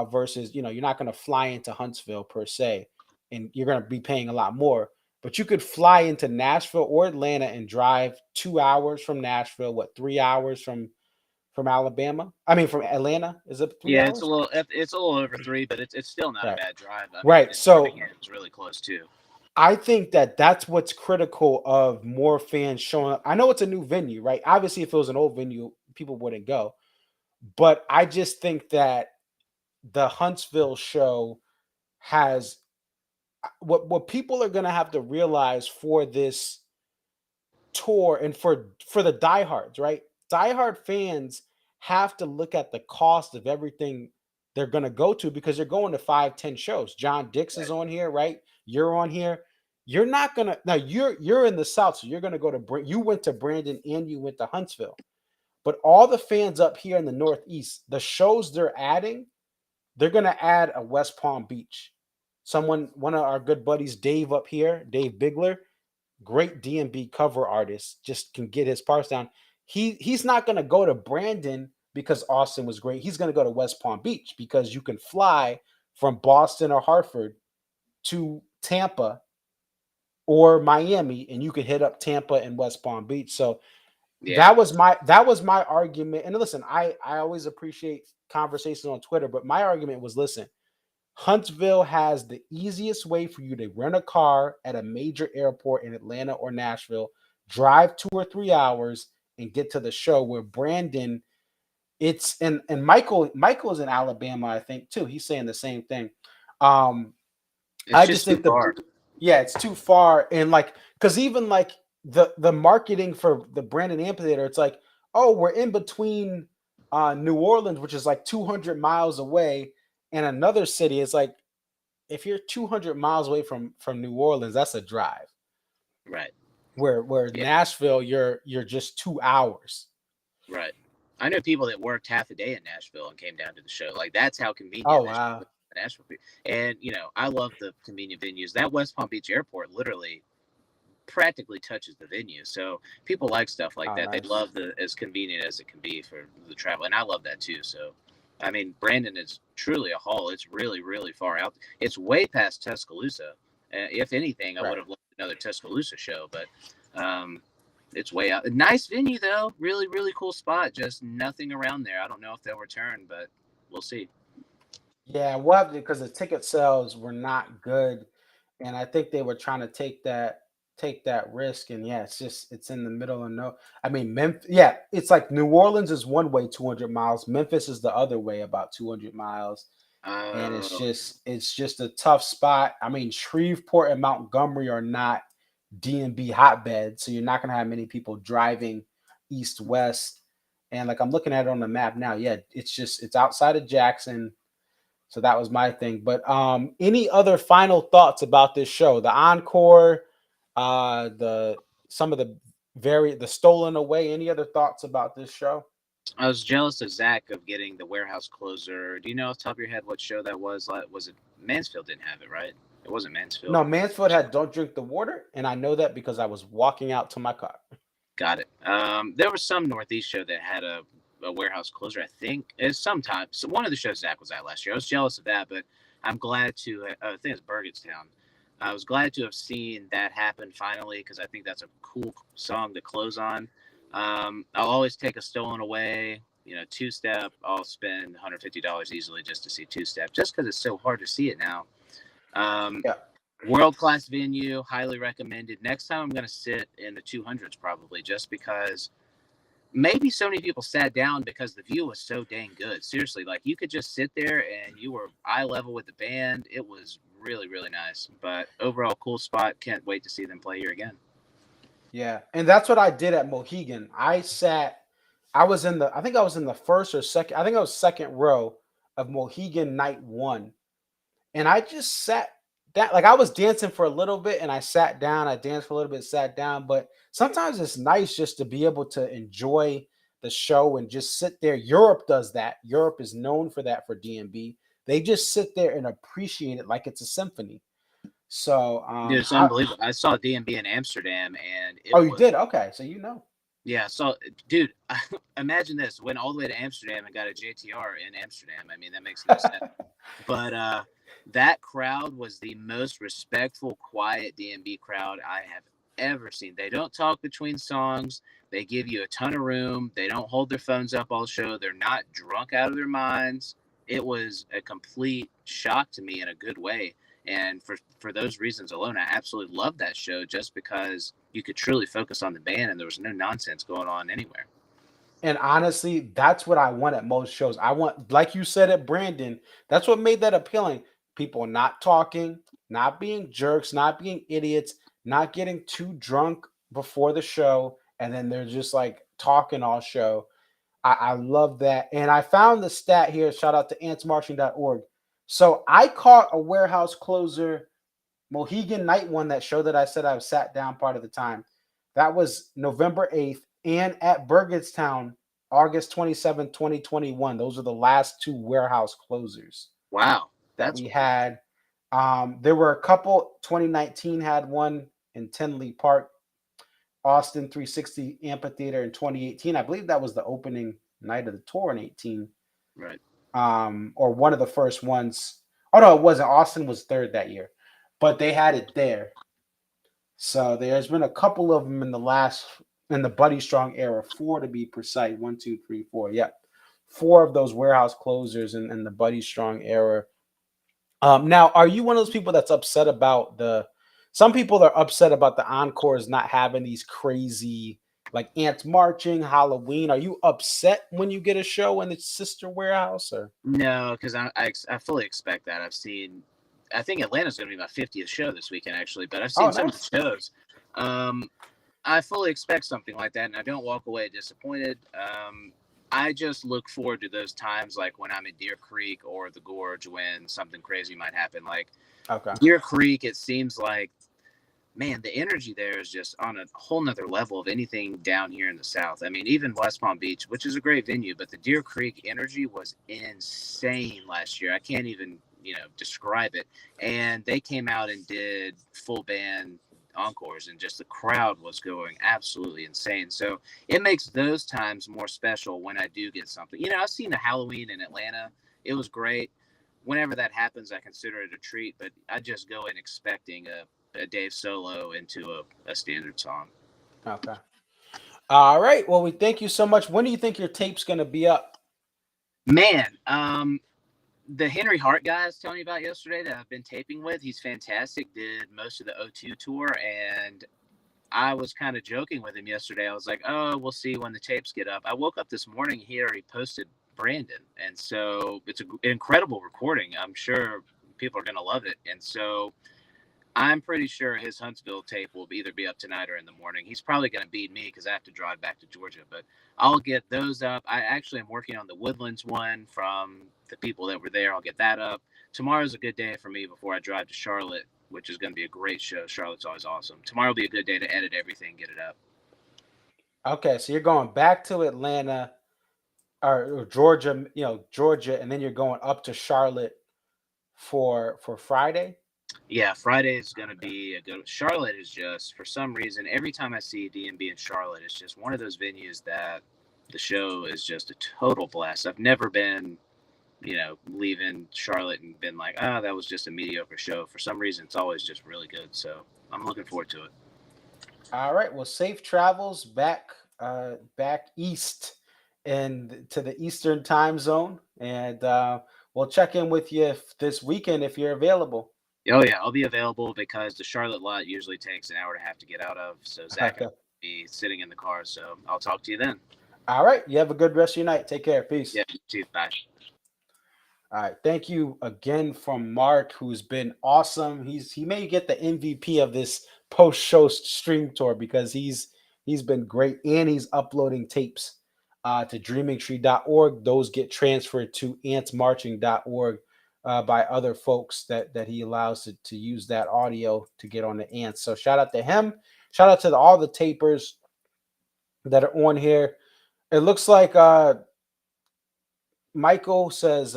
versus, you're not going to fly into Huntsville per se, and you're going to be paying a lot more. But you could fly into Nashville or Atlanta and drive 2 hours from Nashville, 3 hours from Alabama? I mean, from Atlanta? Is it 3 hours? It's a little over 3, but it's still not a bad drive. So it's really close too. I think that's what's critical of more fans showing up. I know it's a new venue, right? Obviously, if it was an old venue, people wouldn't go. But I just think that the Huntsville show has what people are going to have to realize for this tour and for the diehards, right? Diehard fans have to look at the cost of everything they're going to go to because you're going to 5-10 shows. John Dix is on here, right? You're on here. You're not going to, now you're in the South, so you're going to go to, you went to Brandon and you went to Huntsville. But all the fans up here in the Northeast, the shows they're adding, they're going to add a West Palm Beach. One of our good buddies, Dave up here, Dave Bigler, great DMB cover artist, just can get his parts down. He's not going to go to Brandon because Austin was great. He's going to go to West Palm Beach because you can fly from Boston or Hartford to Tampa or Miami, and you could hit up Tampa and West Palm Beach. So that was my argument. And listen, I always appreciate conversations on Twitter, but my argument was, listen, Huntsville has the easiest way for you to rent a car at a major airport in Atlanta or Nashville, drive 2 or 3 hours, and get to the show. Where Brandon, it's and Michael's in Alabama, I think too. He's saying the same thing. I just think it's too far, and like, because even like the marketing for the Brandon Amphitheater, it's like, oh, we're in between New Orleans, which is like 200 miles away, and another city. It's like, if you're 200 miles away from New Orleans, that's a drive, right? Where Nashville, you're just 2 hours, right? I know people that worked half a day in Nashville and came down to the show. Like, that's how convenient. Oh, wow. Nashville. And, I love the convenient venues. That West Palm Beach airport literally practically touches the venue. So people like stuff like that. Nice. They love as convenient as it can be for the travel. And I love that too. So, I mean, Brandon is truly a haul. It's really, really far out. It's way past Tuscaloosa. If anything, I would have loved another Tuscaloosa show, but it's way out. Nice venue, though. Really, really cool spot. Just nothing around there. I don't know if they'll return, but we'll see. Yeah, we'll have to, because the ticket sales were not good, and I think they were trying to take that risk. And yeah, it's in the middle of no. I mean, Memphis. Yeah, it's like New Orleans is one way, 200 miles. Memphis is the other way, about 200 miles. And it's just a tough spot. I mean, Shreveport and Montgomery are not DMB hotbeds, so you're not going to have many people driving east-west. And like, I'm looking at it on the map now. Yeah, it's outside of Jackson. So that was my thing. But any other final thoughts about this show? The encore, the stolen away. Any other thoughts about this show? I was jealous of Zach of getting the warehouse closer. Do you know off the top of your head what show that was? Was it Mansfield didn't have it, right? It wasn't Mansfield. No, Mansfield had Don't Drink the Water, and I know that because I was walking out to my car. Got it. There was some Northeast show that had a warehouse closer, I think. It's sometimes. So one of the shows Zach was at last year. I was jealous of that, but I'm glad to. I think it's Burgettstown. I was glad to have seen that happen finally, because I think that's a cool song to close on. I'll always take a Stolen Away. Two-step. I'll spend $150 easily just to see two-step, just because it's so hard to see it now. World-class venue, highly recommended. Next time I'm going to sit in the 200s probably, just because maybe so many people sat down because the view was so dang good. Seriously, like, you could just sit there and you were eye level with the band. It was really, really nice. But overall, cool spot. Can't wait to see them play here again. Yeah, and that's what I did at Mohegan. I was in the first or second, I think I was second row of Mohegan night one. And I just sat down, like, I was dancing for a little bit and I sat down. I danced for a little bit, sat down. But sometimes it's nice just to be able to enjoy the show and just sit there. Europe does that. Europe is known for that for DMB. They just sit there and appreciate it like it's a symphony. So dude, it's unbelievable. I saw DMB in Amsterdam, and you did? Okay, so Yeah, so dude, imagine this: went all the way to Amsterdam and got a JTR in Amsterdam. I mean, that makes no sense. But that crowd was the most respectful, quiet DMB crowd I have ever seen. They don't talk between songs. They give you a ton of room. They don't hold their phones up all show. They're not drunk out of their minds. It was a complete shock to me in a good way. And for those reasons alone, I absolutely loved that show, just because you could truly focus on the band and there was no nonsense going on anywhere. And honestly, that's what I want at most shows. I want, like you said at Brandon, that's what made that appealing. People not talking, not being jerks, not being idiots, not getting too drunk before the show, and then they're just like talking all show. I love that. And I found the stat here. Shout out to antsmarching.org. So I caught a warehouse closer Mohegan night one, that show that I said I sat down part of the time. That was November 8th. And at Burgettstown, August 27, 2021. Those are the last two warehouse closers Wow, that that's we had. There were a couple. 2019 had one in Tinley Park, Austin 360 Amphitheater in 2018. I believe that was the opening night of the tour in 18. right. Or one of the first ones. Oh no, it wasn't. Austin was third that year, but they had it there. So there's been a couple of them in the Buddy Strong era, 4 to be precise. 1, 2, 3, 4. Yep. 4 of those warehouse closers in the Buddy Strong era. Now, are you one of those people that's upset about some people are upset about the encores not having these crazy, like ants marching, Halloween. Are you upset when you get a show in its sister warehouse? Or No, because I fully expect that. I think Atlanta's going to be my 50th show this weekend, actually, but I've seen some of the shows. I fully expect something like that, and I don't walk away disappointed. I just look forward to those times, like when I'm in Deer Creek or the Gorge, when something crazy might happen. Like Deer Creek, it seems like, man, the energy there is just on a whole nother level of anything down here in the South. I mean, even West Palm Beach, which is a great venue, but the Deer Creek energy was insane last year. I can't even, describe it. And they came out and did full band encores, and just the crowd was going absolutely insane. So it makes those times more special when I do get something. I've seen the Halloween in Atlanta. It was great. Whenever that happens, I consider it a treat, but I just go in expecting a Dave solo into a standard song. Okay. All right. Well, we thank you so much. When do you think your tape's going to be up? Man, the Henry Hart guy I was telling you about yesterday that I've been taping with, he's fantastic. Did most of the O2 tour, and I was kind of joking with him yesterday. I was like, oh, we'll see when the tapes get up. I woke up this morning, he already posted Brandon, and so it's an incredible recording. I'm sure people are going to love it, and so I'm pretty sure his Huntsville tape will either be up tonight or in the morning. He's probably going to beat me because I have to drive back to Georgia, but I'll get those up. I actually am working on the Woodlands one from the people that were there. I'll get that up. Tomorrow's a good day for me before I drive to Charlotte, which is going to be a great show. Charlotte's always awesome. Tomorrow will be a good day to edit everything, get it up. Okay, so you're going back to Atlanta or Georgia, Georgia, and then you're going up to Charlotte for Friday. Yeah, Friday is going to be a good. Charlotte is just, for some reason, every time I see DMB in Charlotte, it's just one of those venues that the show is just a total blast. I've never been, leaving Charlotte and been like, that was just a mediocre show. For some reason, it's always just really good. So I'm looking forward to it. All right. Well, safe travels back east and to the Eastern time zone. And we'll check in with you this weekend if you're available. Oh, yeah, I'll be available because the Charlotte lot usually takes an hour and a half to get out of. So Zach will be sitting in the car. So I'll talk to you then. All right. You have a good rest of your night. Take care. Peace. Yeah, you too. Bye. All right. Thank you again from Mark, who's been awesome. He may get the MVP of this post-show stream tour because he's been great, and he's uploading tapes to dreamingtree.org. Those get transferred to antsmarching.org. By other folks that he allows to use that audio to get on the ants. So shout out to him. Shout out to all the tapers that are on here. It looks like Michael says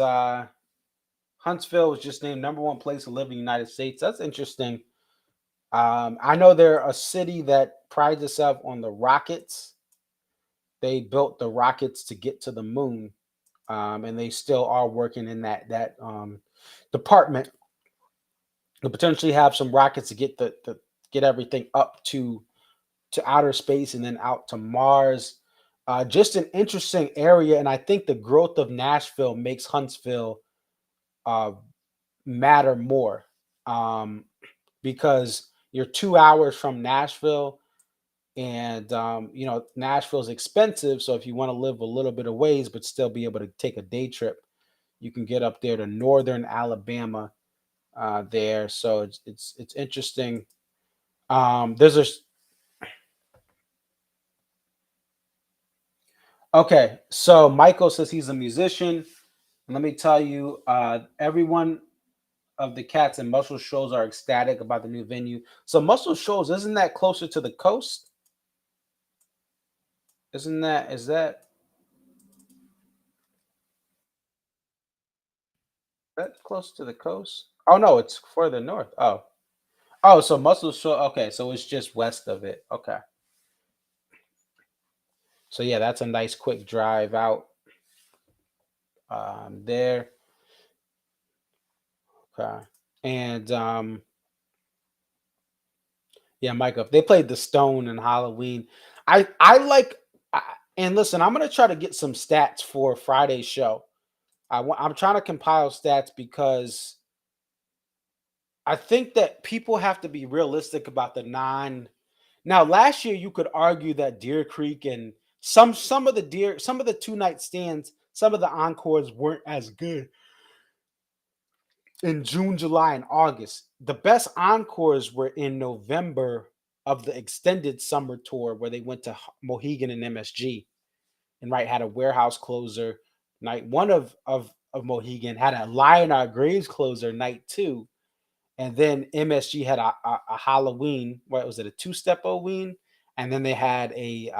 Huntsville was just named #1 place to live in the United States. That's interesting. I know they're a city that prides itself on the rockets. They built the rockets to get to the moon. And they still are working in that department to potentially have some rockets to get everything up to outer space and then out to Mars. Just an interesting area, and I think the growth of Nashville makes Huntsville matter more because you're 2 hours from Nashville. And, Nashville's expensive. So if you want to live a little bit of ways, but still be able to take a day trip, you can get up there to northern Alabama there. So it's interesting. Okay. So Michael says he's a musician. Let me tell you, everyone of the Cats and Muscle Shoals are ecstatic about the new venue. So Muscle Shoals, isn't that closer to the coast? Is that That close to the coast? Oh no, it's further north. Oh, so Muscle Shore. Okay, so it's just west of it. Okay. So yeah, that's a nice quick drive out there. Okay. And yeah, Mike, if they played the Stone and Halloween, I like. And listen, I'm gonna try to get some stats for Friday's show. I'm trying to compile stats because I think that people have to be realistic about the non. Now, last year you could argue that Deer Creek and some of the 2 night stands, some of the encores weren't as good in June, July, and August. The best encores were in November of the extended summer tour where they went to Mohegan and MSG, and right had a warehouse closer night one of Mohegan, had a Lion Our Graves closer night 2. And then MSG had a Halloween. What was it? A 2-step Halloween, and then they had a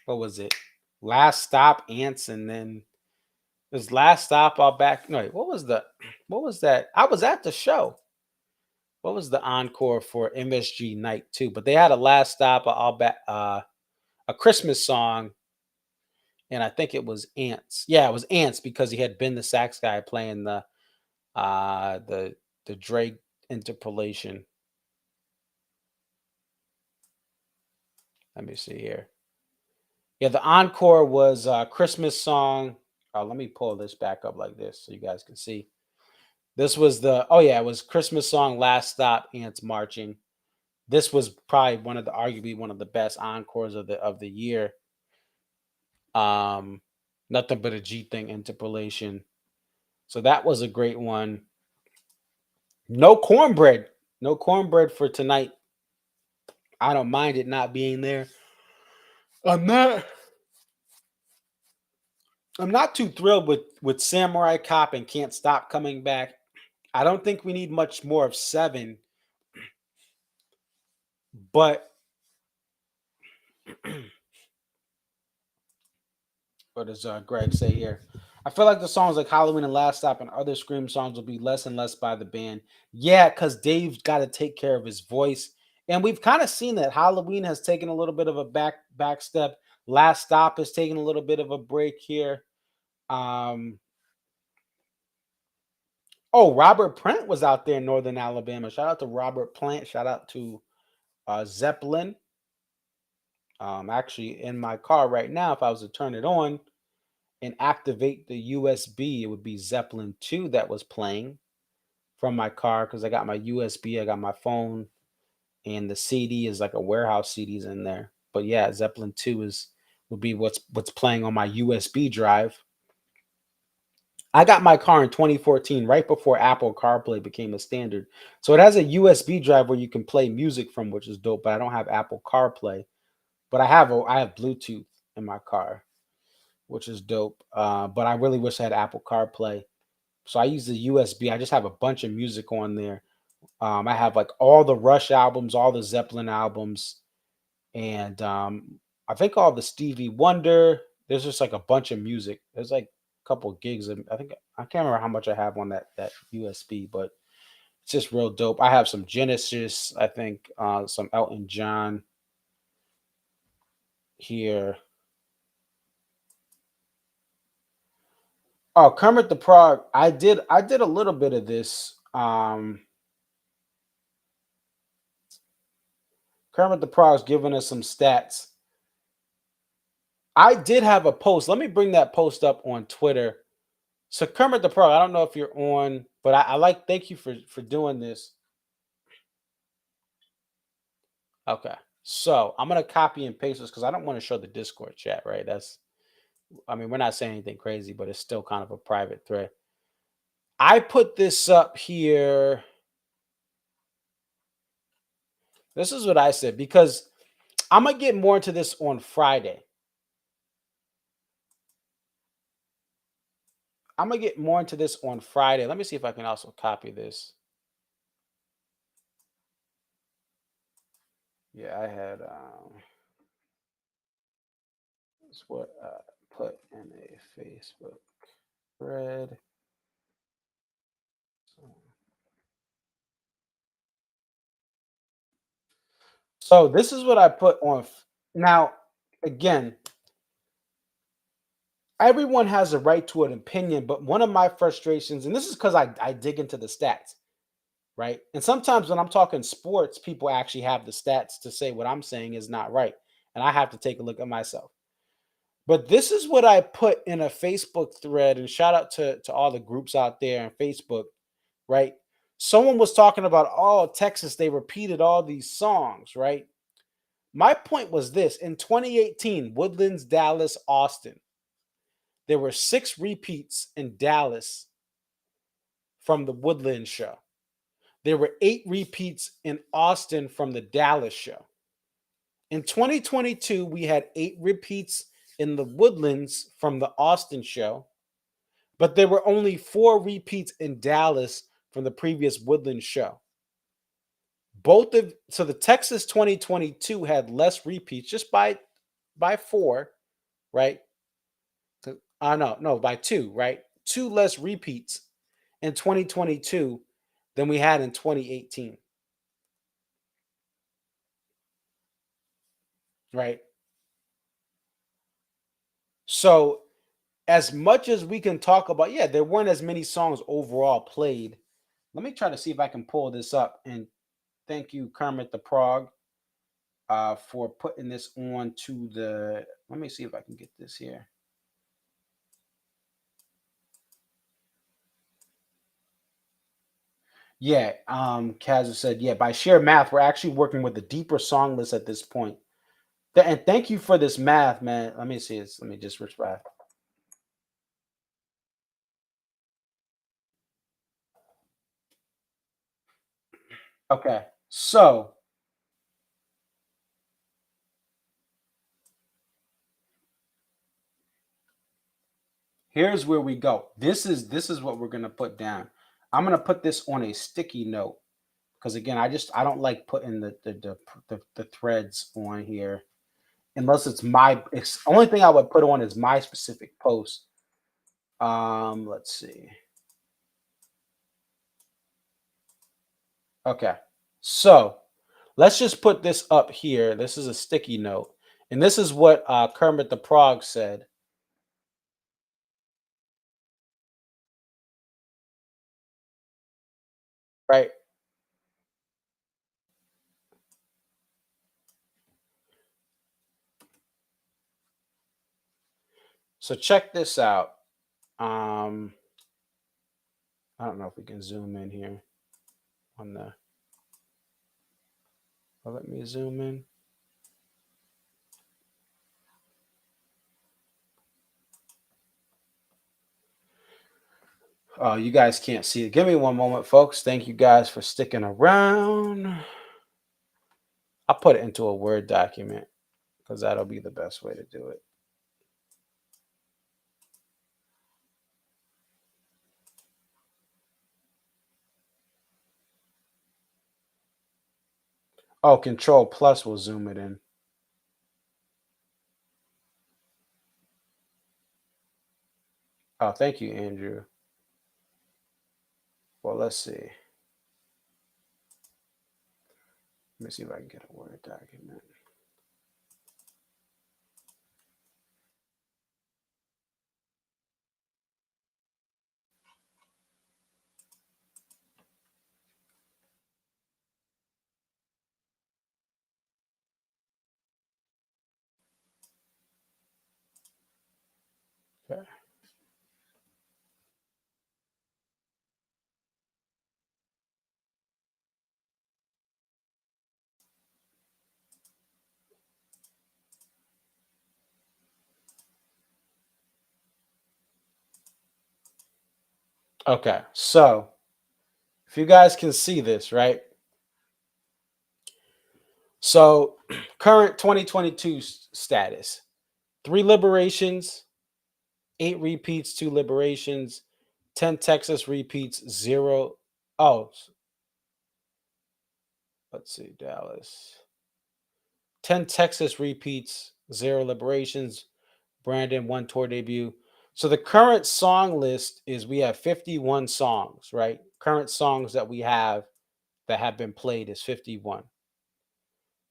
what was it? Last Stop Ants, and then it was Last Stop All Back. No, wait, what was that? I was at the show. What was the encore for MSG night 2? But they had a Last Stop All Back, a Christmas song, and I think it was Ants. Yeah, it was Ants because he had been the sax guy playing the uh the the Drake interpolation. Let me see here. Yeah, the encore was Christmas song. Let me pull this back up like this so you guys can see. This was it was Christmas song, Last Stop, Ants Marching. This was probably arguably one of the best encores of the year. Nothing but a G thing interpolation. So that was a great one. No cornbread. No cornbread for tonight. I don't mind it not being there. I'm not too thrilled with Samurai Cop and Can't Stop coming back. I don't think we need much more of 7, but what does Greg say here? I feel like the songs like Halloween and Last Stop and other Scream songs will be less and less by the band. Yeah, because Dave's got to take care of his voice. And we've kind of seen that Halloween has taken a little bit of a back step. Last Stop is taking a little bit of a break here. Robert Plant was out there in Northern Alabama. Shout out to Robert Plant. Shout out to Zeppelin. Actually, in my car right now, if I was to turn it on and activate the USB, it would be Zeppelin 2 that was playing from my car because I got my USB, I got my phone, and the CD is like a warehouse CDs in there. But yeah, Zeppelin 2 would be what's playing on my USB drive. I got my car in 2014, right before Apple CarPlay became a standard. So it has a USB drive where you can play music from, which is dope. But I don't have Apple CarPlay. But I have Bluetooth in my car, which is dope. But I really wish I had Apple CarPlay. So I use the USB. I just have a bunch of music on there. I have like all the Rush albums, all the Zeppelin albums, and I think all the Stevie Wonder. There's just like a bunch of music. There's like a couple of gigs. I think I can't remember how much I have on that USB, but it's just real dope. I have some Genesis. I think some Elton John here. Oh, Kermit the Frog. I did a little bit of this. Kermit the Frog's giving us some stats. I did have a post. Let me bring that post up on Twitter. So Kermit the Frog, I don't know if you're on, but thank you for doing this. Okay. So I'm gonna copy and paste this because I don't want to show the Discord chat, right? We're not saying anything crazy, but it's still kind of a private thread. I put this up here. This is what I said because I'm gonna get more into this on Friday. Let me see if I can also copy this. Yeah, I had that's what I put in a Facebook. Thread. So this is what I put on. Now, again, everyone has a right to an opinion, but one of my frustrations, and this is because I dig into the stats, right? And sometimes when I'm talking sports, people actually have the stats to say what I'm saying is not right. And I have to take a look at myself. But this is what I put in a Facebook thread, and shout out to all the groups out there on Facebook, right? Someone was talking about, oh, Texas, they repeated all these songs, right? My point was this: in 2018, Woodlands, Dallas, Austin, there were 6 repeats in Dallas from the Woodlands show. There were 8 repeats in Austin from the Dallas show. In 2022, we had 8 repeats in the Woodlands from the Austin show, but there were only 4 repeats in Dallas from the previous Woodlands show. So the Texas 2022 had less repeats just by 4, right? No, by 2, right? 2 less repeats in 2022 than we had in 2018. Right? So as much as we can talk about, yeah, there weren't as many songs overall played. Let me try to see if I can pull this up. And thank you, Kermit the Prog, for putting this on to the. Let me see if I can get this here. Yeah, Kaz said, yeah, by sheer math, we're actually working with a deeper song list at this point. And thank you for this math, man. Let me see this. Let me just respond. Okay, so here's where we go. This is what we're gonna put down. I'm gonna put this on a sticky note because again, I don't like putting the threads on here unless it's my. It's only thing I would put on is my specific post. Let's see. Okay, so let's just put this up here. This is a sticky note, and this is what Kermit the Prog said. Right. So check this out. I don't know if we can zoom in here on the. Well, let me zoom in. Oh, you guys can't see it. Give me one moment, folks. Thank you guys for sticking around. I'll put it into a Word document because that'll be the best way to do it. Oh, Control Plus will zoom it in. Oh, thank you, Andrew. Well, let's see. Let me see if I can get a Word document. Okay. Okay, so if you guys can see this, right? So current 2022 status: 3 liberations, 8 repeats, 2 liberations, 10 Texas repeats, 0. Oh, let's see, Dallas. 10 Texas repeats, 0 liberations. Brandon, 1 tour debut. So the current song list is we have 51 songs, right? Current songs that we have that have been played is 51.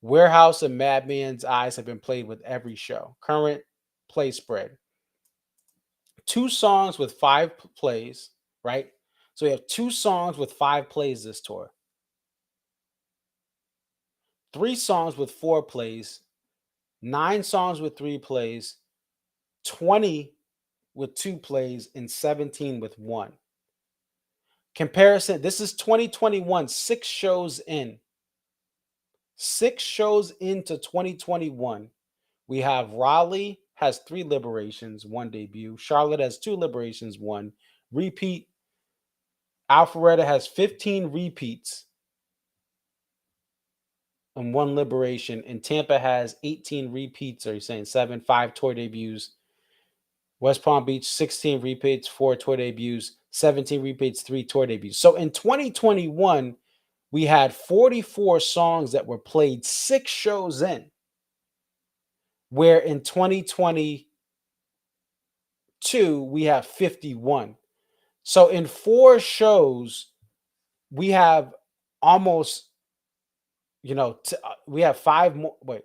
Warehouse and Madman's Eyes have been played with every show. Current play spread. 2 songs with 5 plays, right? So we have 2 songs with 5 plays this tour. 3 songs with 4 plays, 9 songs with 3 plays, 20 with 2 plays, and 17 with 1. Comparison, this is 2021, 6 shows in. 6 shows into 2021. We have Raleigh has 3 liberations, 1 debut. Charlotte has 2 liberations, 1 repeat. Alpharetta has 15 repeats and 1 liberation. And Tampa has 18 repeats, or you're saying 7, 5 tour debuts. West Palm Beach, 16 repeats, 4 tour debuts, 17 repeats, 3 tour debuts. So in 2021, we had 44 songs that were played 6 shows in, where in 2022, we have 51. So in 4 shows, we have almost, we have 5 more. Wait,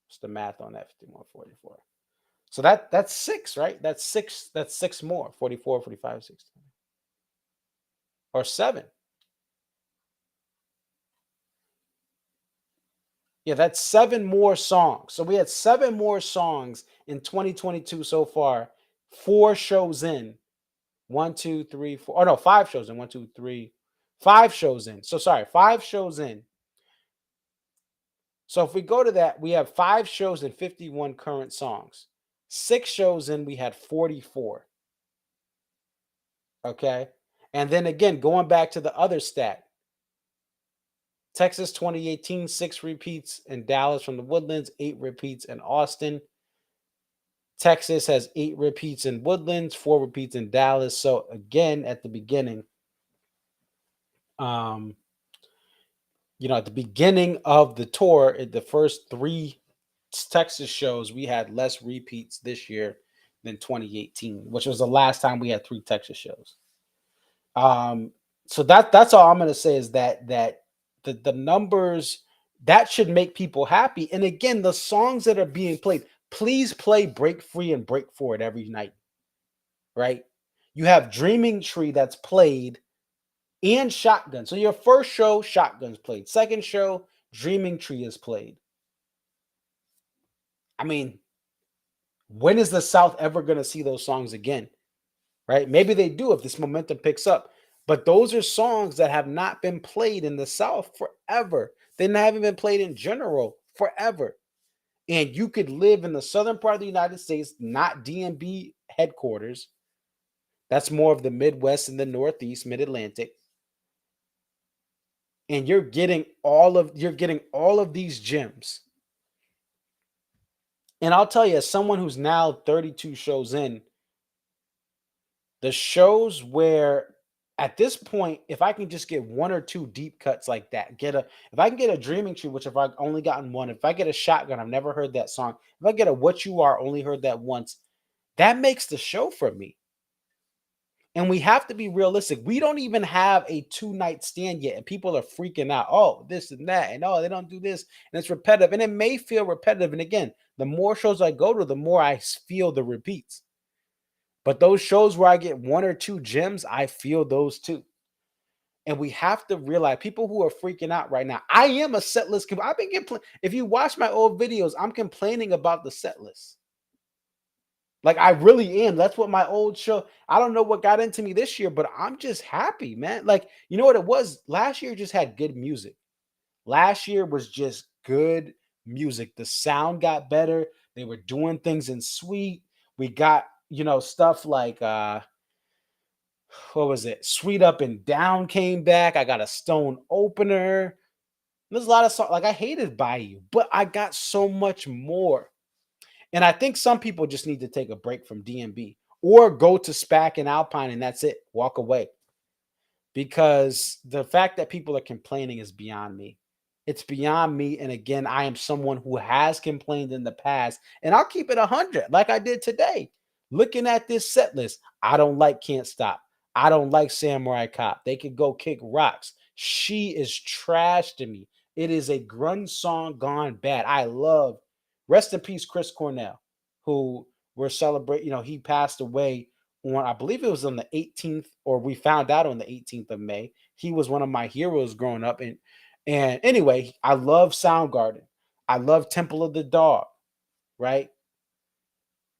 what's the math on that? 51, 44. So that's 6, right? That's 6 more. 44, 45, 16. Or 7. Yeah, that's 7 more songs. So we had 7 more songs in 2022 so far. 4 shows in. 1, 2, 3, 4. Oh no, 5 shows in. 1, 2, 3. 5 shows in. So sorry, 5 shows in. So if we go to that, we have 5 shows and 51 current songs. 6 shows in, we had 44. Okay. And then again, going back to the other stat, Texas 2018, 6 repeats in Dallas from the Woodlands, 8 repeats in Austin. Texas has 8 repeats in Woodlands, 4 repeats in Dallas. So again, at the beginning, at the beginning of the tour, the first 3 Texas shows, we had less repeats this year than 2018, which was the last time we had 3 Texas shows. So that's all I'm going to say is that the numbers that should make people happy. And again, the songs that are being played, please play Break Free and Break Forward every night, right? You have Dreaming Tree that's played and Shotgun. So your first show, Shotgun's played. Second show, Dreaming Tree is played. I mean, when is the South ever going to see those songs again? Right? Maybe they do if this momentum picks up. But those are songs that have not been played in the South forever. They haven't been played in general forever. And you could live in the southern part of the United States, not DMB headquarters. That's more of the Midwest and the Northeast, Mid-Atlantic. And you're getting all of these gems. And I'll tell you, as someone who's now 32 shows in, the shows where at this point, if I can just get 1 or 2 deep cuts like that, if I can get a Dreaming Tree, which if I've only gotten 1, if I get a Shotgun, I've never heard that song. If I get a What You Are, only heard that once, that makes the show for me. And we have to be realistic. We don't even have a 2-night stand yet, and people are freaking out. Oh, this and that, and oh, they don't do this, and it's repetitive. And it may feel repetitive. And again, the more shows I go to, the more I feel the repeats. But those shows where I get 1 or 2 gems, I feel those too. And we have to realize, people who are freaking out right now, I am a set list. I've been if you watch my old videos, I'm complaining about the set list. Like, I really am. That's what my old show, I don't know what got into me this year, but I'm just happy, man. Like, you know what it was? Last year just had good music. Last year was just good music. The sound got better. They were doing things in suite. We got, stuff like, what was it? Sweet Up and Down came back. I got a Stone opener. There's a lot of songs. Like, I hated Bayou, but I got so much more. And I think some people just need to take a break from DMB or go to SPAC and Alpine, and that's it. Walk away. Because the fact that people are complaining is beyond me. It's beyond me. And again, I am someone who has complained in the past, and I'll keep it 100 like I did today. looking at this set list, I don't like Can't Stop. I don't like Samurai Cop. They could go kick rocks. She is trash to me. It is a grunge song gone bad. I love, rest in peace, Chris Cornell, who we're celebrating. He passed away on, I believe it was on the 18th, or we found out on the 18th of May. He was one of my heroes growing up. And anyway, I love Soundgarden. I love Temple of the Dog, right?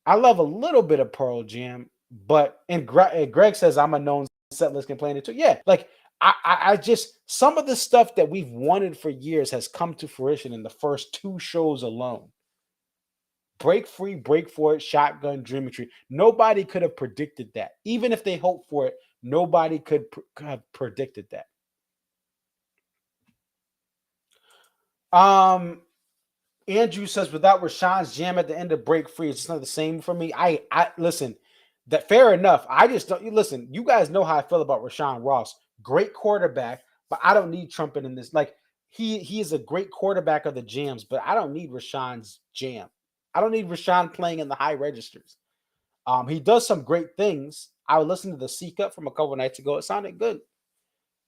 I love a little bit of Pearl Jam, but and Greg says I'm a known setlist complainer too. Yeah, like I just, some of the stuff that we've wanted for years has come to fruition in the first 2 shows alone. Break Free, Break For It, Shotgun, Dreaming Tree. Nobody could have predicted that. Even if they hoped for it, nobody could have predicted that. Andrew says, without Rashawn's jam at the end of Break Free, it's just not the same for me. I listen, that fair enough. I just don't, listen, you guys know how I feel about Rashawn Ross. Great quarterback, but I don't need trumpet in this. Like, he is a great quarterback of the jams, but I don't need Rashawn's jam. I don't need Rashawn playing in the high registers. He does some great things. I would listen to the C Cup from a couple nights ago. It sounded good.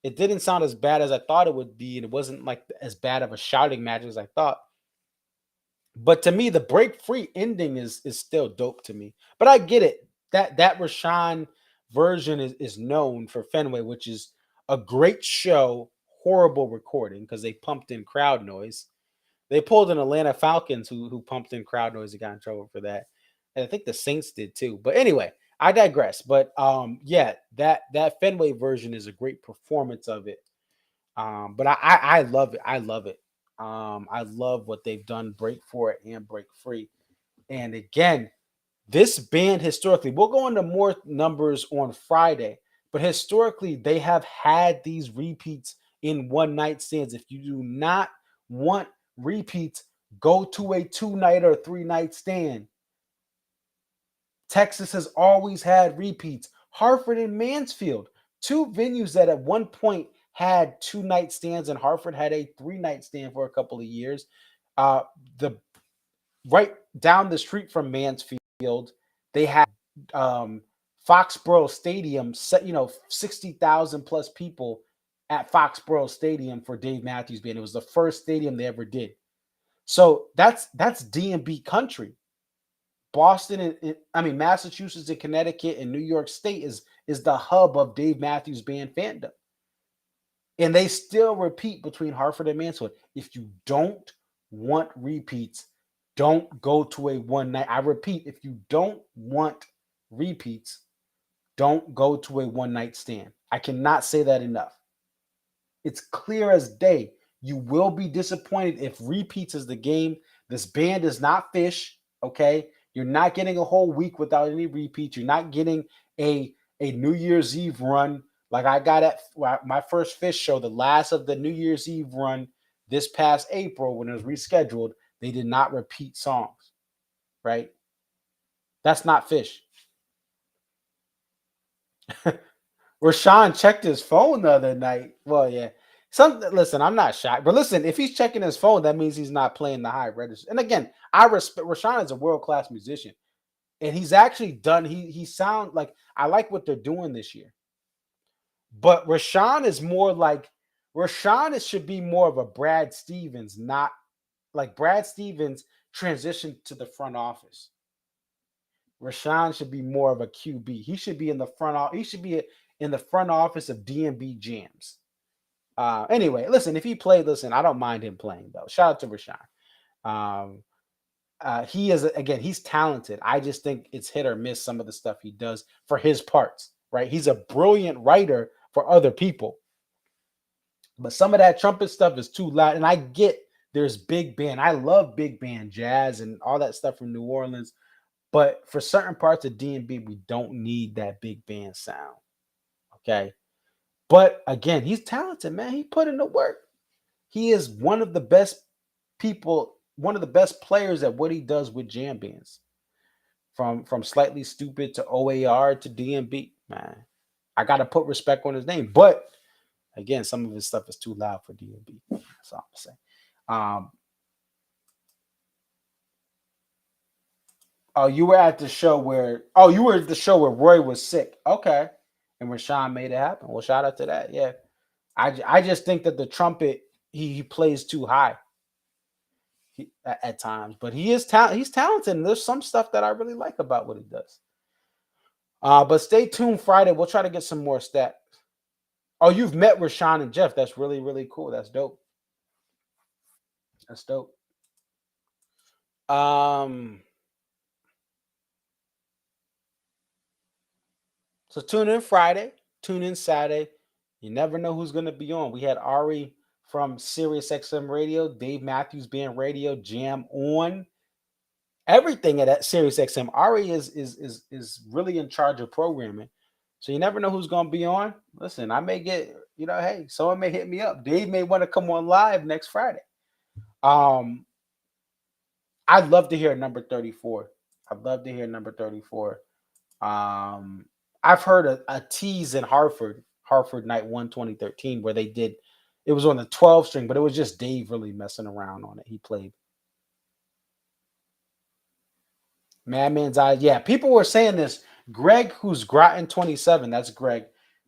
It didn't sound as bad as I thought it would be, and it wasn't like as bad of a shouting match as I thought. But to me, the Break Free ending is still dope to me. But I get it. That Rashawn version is known for Fenway, which is a great show, horrible recording because they pumped in crowd noise. They pulled in Atlanta Falcons who pumped in crowd noise and got in trouble for that. And I think the Saints did too. But anyway, I digress. But yeah, that Fenway version is a great performance of it. But I love it. I love it. I love what they've done, Break For It and Break Free. And again, this band historically, we'll go into more numbers on Friday, but historically, they have had these repeats in one night stands. If you do not want repeats, go to a 2-night or 3-night stand. Texas has always had repeats. Hartford and Mansfield, 2 venues that at one point had 2-night stands, and Hartford had a 3-night stand for a couple of years. The right down the street from Mansfield, they had Foxborough Stadium, 60,000 plus people at Foxborough Stadium for Dave Matthews Band. It was the first stadium they ever did. So that's D&B country. Boston and Massachusetts and Connecticut and New York State is the hub of Dave Matthews Band fandom. And they still repeat between Hartford and Mansfield. If you don't want repeats, don't go to a 1-night. I repeat, if you don't want repeats, don't go to a 1-night stand. I cannot say that enough. It's clear as day. You will be disappointed if repeats is the game. This band is not Fish, okay? You're not getting a whole week without any repeats. You're not getting a New Year's Eve run like I got at my first Fish show, the last of the New Year's Eve run this past April when it was rescheduled. They did not repeat songs, right? That's not Fish. Rashawn checked his phone the other night. Well, yeah. Listen, I'm not shocked. But listen, if he's checking his phone, that means he's not playing the high register. And again, I respect Rashawn is a world-class musician. And he's actually done, he sounds like, I like what they're doing this year. But Rashawn is more like, should be more of a Brad Stevens, not like Brad Stevens transitioned to the front office. Rashawn should be more of a QB. He should be in the front office. He should be in the front office of D&B jams. Anyway, listen, if he played, I don't mind him playing though. Shout out to Rashawn. He is, again, he's talented. I just think it's hit or miss some of the stuff he does for his parts, right? He's a brilliant writer for other people. But some of that trumpet stuff is too loud. And I get there's big band. I love big band jazz and all that stuff from New Orleans. But for certain parts of D&B, we don't need that big band sound. Okay. But again, he's talented, man. He put in the work. He is one of the best people, one of the best players at what he does with jam bands. From Slightly Stupid to OAR to D&B, man. I got to put respect on his name. But again, some of his stuff is too loud for D&B. That's all I'm saying. Oh, you were at the show where you were at the show where Roy was sick. Okay. And Rashawn made it happen. Well, shout out to that. Yeah. I just think that the trumpet he plays too high at times, but he's talented. And there's some stuff that I really like about what he does. But stay tuned Friday. We'll try to get some more stats. Oh, you've met Rashawn and Jeff. That's really, really cool. That's dope. That's dope. So tune in Friday, tune in Saturday. You never know who's going to be on. We had Ari from Sirius XM Radio, Dave Matthews Band Radio, Jam on. Everything at Sirius XM. Ari is really in charge of programming. So you never know who's going to be on. Listen, I may get, hey, someone may hit me up. Dave may want to come on live next Friday. I'd love to hear number 34. I'd love to hear number 34. I've heard a tease in Hartford Night 1 2013, where they did, it was on the 12 string, but it was just Dave really messing around on it. He played Madman's Eyes. Yeah, people were saying this. Greg, who's Groton 27, that's Greg.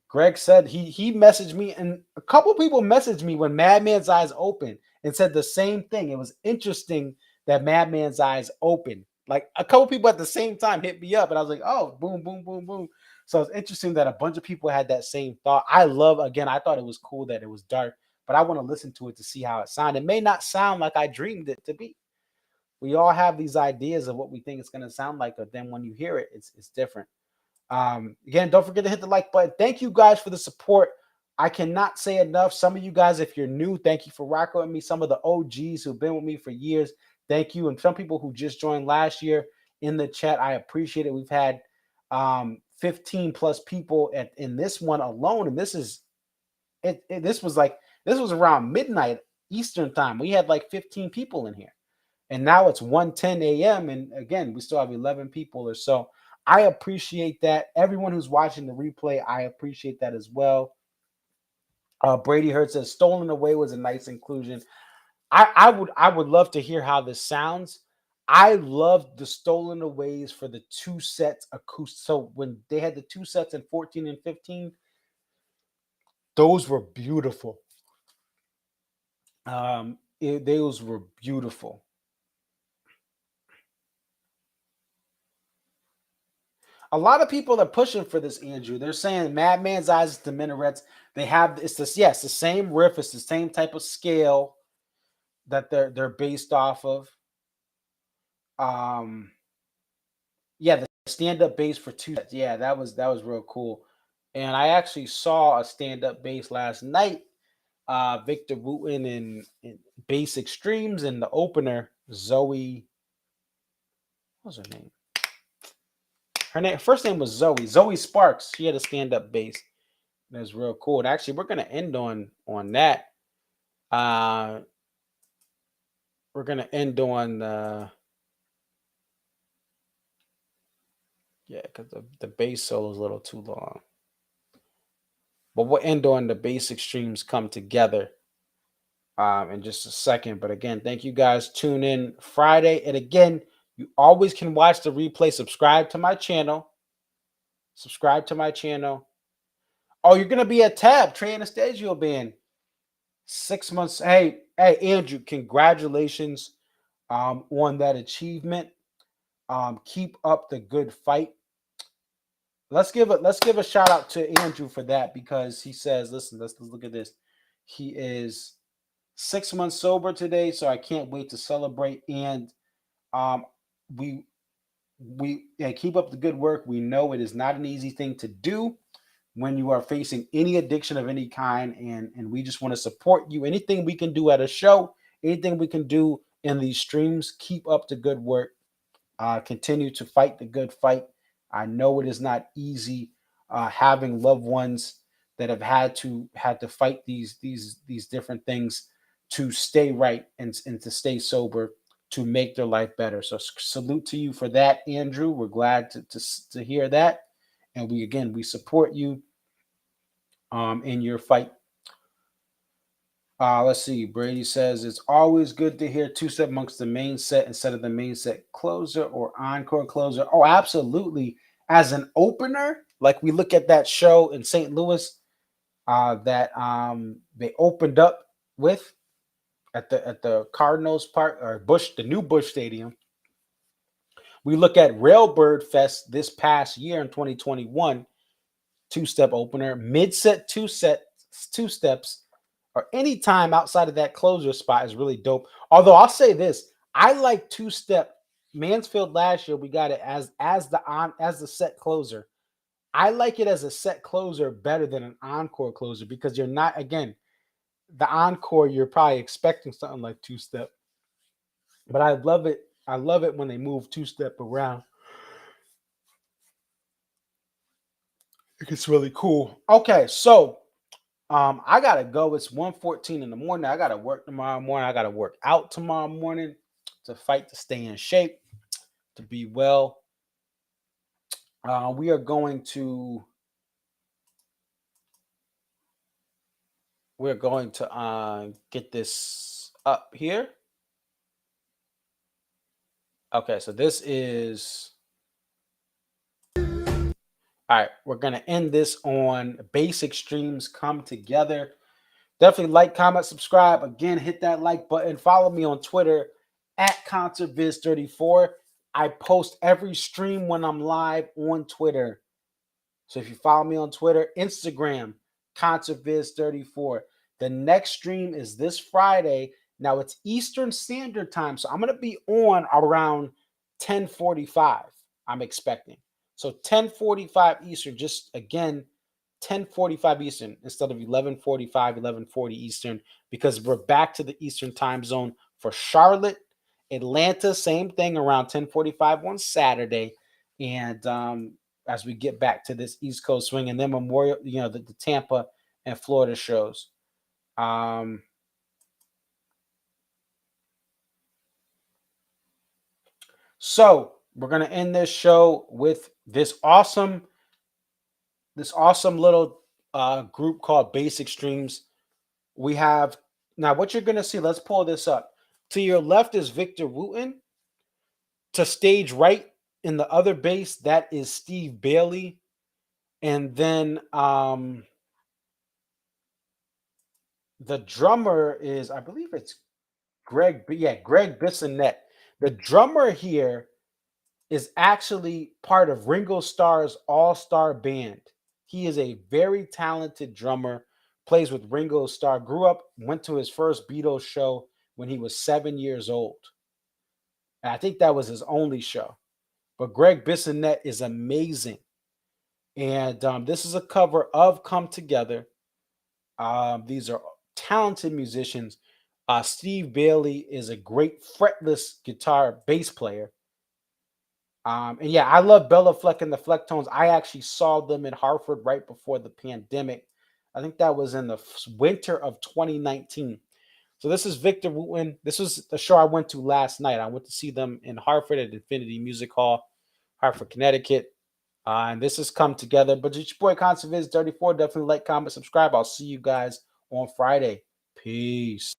Greg said he messaged me, and a couple people messaged me when Madman's Eyes opened and said the same thing. It was interesting that Madman's Eyes opened. Like a couple people at the same time hit me up, and I was like, oh, boom, boom, boom, boom. So it's interesting that a bunch of people had that same thought. I thought it was cool that it was dark, but I want to listen to it to see how it sounded. It may not sound like I dreamed it to be. We all have these ideas of what we think it's going to sound like, but then when you hear it, it's different. Again, don't forget to hit the like button. Thank you guys for the support. I cannot say enough. Some of you guys, if you're new, thank you for rocking with me. Some of the OGs who've been with me for years, thank you. And some people who just joined last year in the chat, I appreciate it. We've had 15 plus people in this one alone, and this was around midnight Eastern time. We had like 15 people in here, and now it's 1:10 a.m. and again, we still have 11 people or so. I appreciate that. Everyone who's watching the replay, I appreciate that as well. Brady Hurd says Stolen Away was a nice inclusion. I would love to hear how this sounds. I loved the Stolen Aways for the two sets acoustic. So when they had the two sets in 14 and 15, those were beautiful. Those were beautiful. A lot of people are pushing for this, Andrew. They're saying Madman's Eyes is the Minarets. It's the same riff, it's the same type of scale that they're based off of. The stand-up bass for two sets. Yeah, that was real cool. And I actually saw a stand-up bass last night. Victor Wooten in Bass Extremes, and the opener, Zoe. What was her name? Her first name was Zoe. Zoe Sparks. She had a stand-up bass. That was real cool. And actually, we're gonna end on that. We're gonna end on because the bass solo is a little too long. But we'll end on the Bass Extremes Come Together in just a second. But again, thank you guys. Tune in Friday. And again, you always can watch the replay. Subscribe to my channel. Oh, you're going to be at Tab, Trey Anastasio Band. 6 months. Hey, Andrew, congratulations on that achievement. Keep up the good fight. Let's give a shout out to Andrew for that, because he says, listen, let's look at this. He is 6 months sober today, so I can't wait to celebrate. And we keep up the good work. We know it is not an easy thing to do when you are facing any addiction of any kind, and we just want to support you. Anything we can do at a show, anything we can do in these streams, keep up the good work. Continue to fight the good fight. I know it is not easy having loved ones that have had to fight these different things to stay right and to stay sober, to make their life better. So salute to you for that, Andrew. We're glad to hear that, and we support you in your fight. Let's see. Brady says it's always good to hear two-step amongst the main set instead of the main set closer or encore closer. Oh, absolutely. As an opener, like we look at that show in St. Louis that they opened up with at the Cardinals Park or the new Busch Stadium. We look at Railbird Fest this past year in 2021, two-step opener, mid-set two steps, or any time outside of that closer spot is really dope. Although I'll say this, I like two-step. Mansfield last year we got it as the set closer. I like it as a set closer better than an encore closer because you're not, again, the encore you're probably expecting something like two-step. But I love it. I love it when they move two-step around. I think it's really cool. Okay, so I gotta go. It's 1:14 in the morning. I gotta work tomorrow morning. I gotta work out tomorrow morning to fight to stay in shape, to be well. We are going to get this up here. Okay, so this is all right. We're gonna end this on Basic Streams Come Together. Definitely like, comment, subscribe. Again, hit that like button. Follow me on Twitter at ConcertViz34. I post every stream when I'm live on Twitter. So if you follow me on Twitter, Instagram, ConcertViz34. The next stream is this Friday. Now it's Eastern Standard Time. So I'm going to be on around 10:45, I'm expecting. So 10:45 Eastern, just again, 10:45 Eastern instead of 11:45, 11:40 Eastern, because we're back to the Eastern time zone for Charlotte, Atlanta, same thing around 10:45 on Saturday. And as we get back to this East Coast swing, and then Memorial, the Tampa and Florida shows. So we're going to end this show with this awesome little group called Basic Streams. We have now what you're going to see. Let's pull this up. To your left is Victor Wooten. To stage right in the other bass, that is Steve Bailey. And then the drummer is, I believe it's Greg Bissonette. The drummer here is actually part of Ringo Starr's all-star band. He is a very talented drummer, plays with Ringo Starr, went to his first Beatles show when he was 7 years old. And I think that was his only show. But Greg Bissonette is amazing. And this is a cover of Come Together. These are talented musicians. Steve Bailey is a great fretless bass player. And yeah, I love Bella Fleck and the Flecktones. I actually saw them in Hartford right before the pandemic. I think that was in the winter of 2019. So this is Victor Wooten. This was the show I went to last night. I went to see them in Hartford at Infinity Music Hall, Hartford, Connecticut. And this has Come Together. But it's your boy ConcertViz34. Definitely like, comment, subscribe. I'll see you guys on Friday. Peace.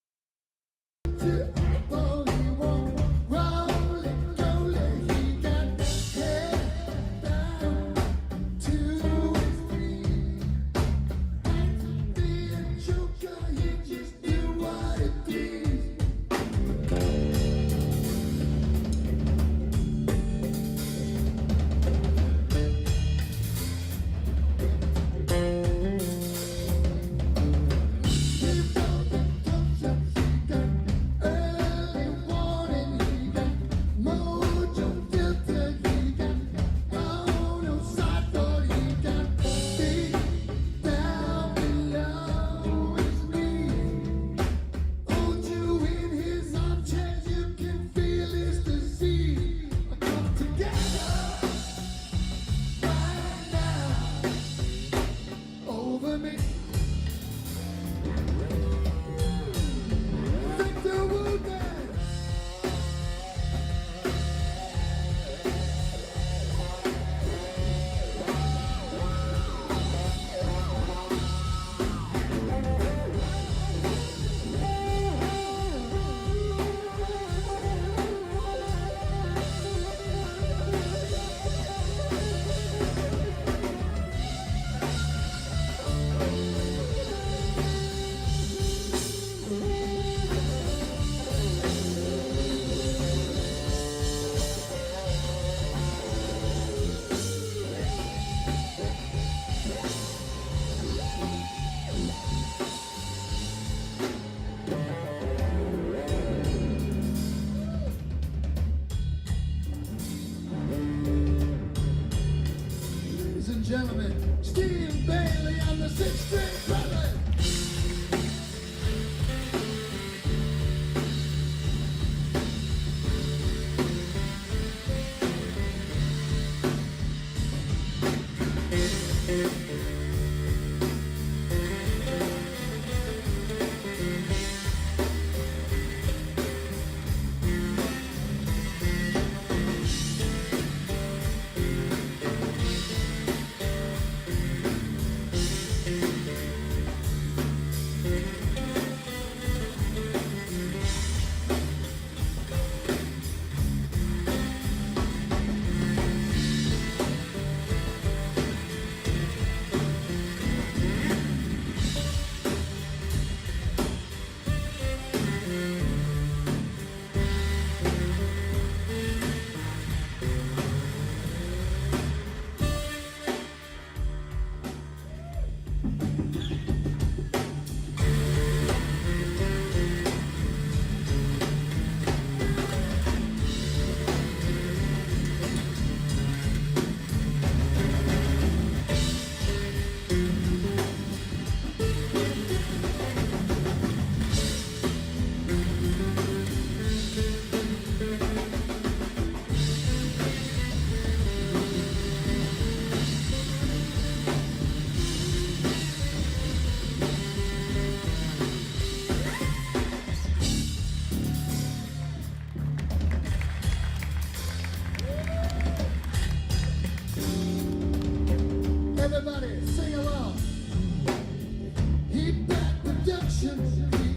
Peace.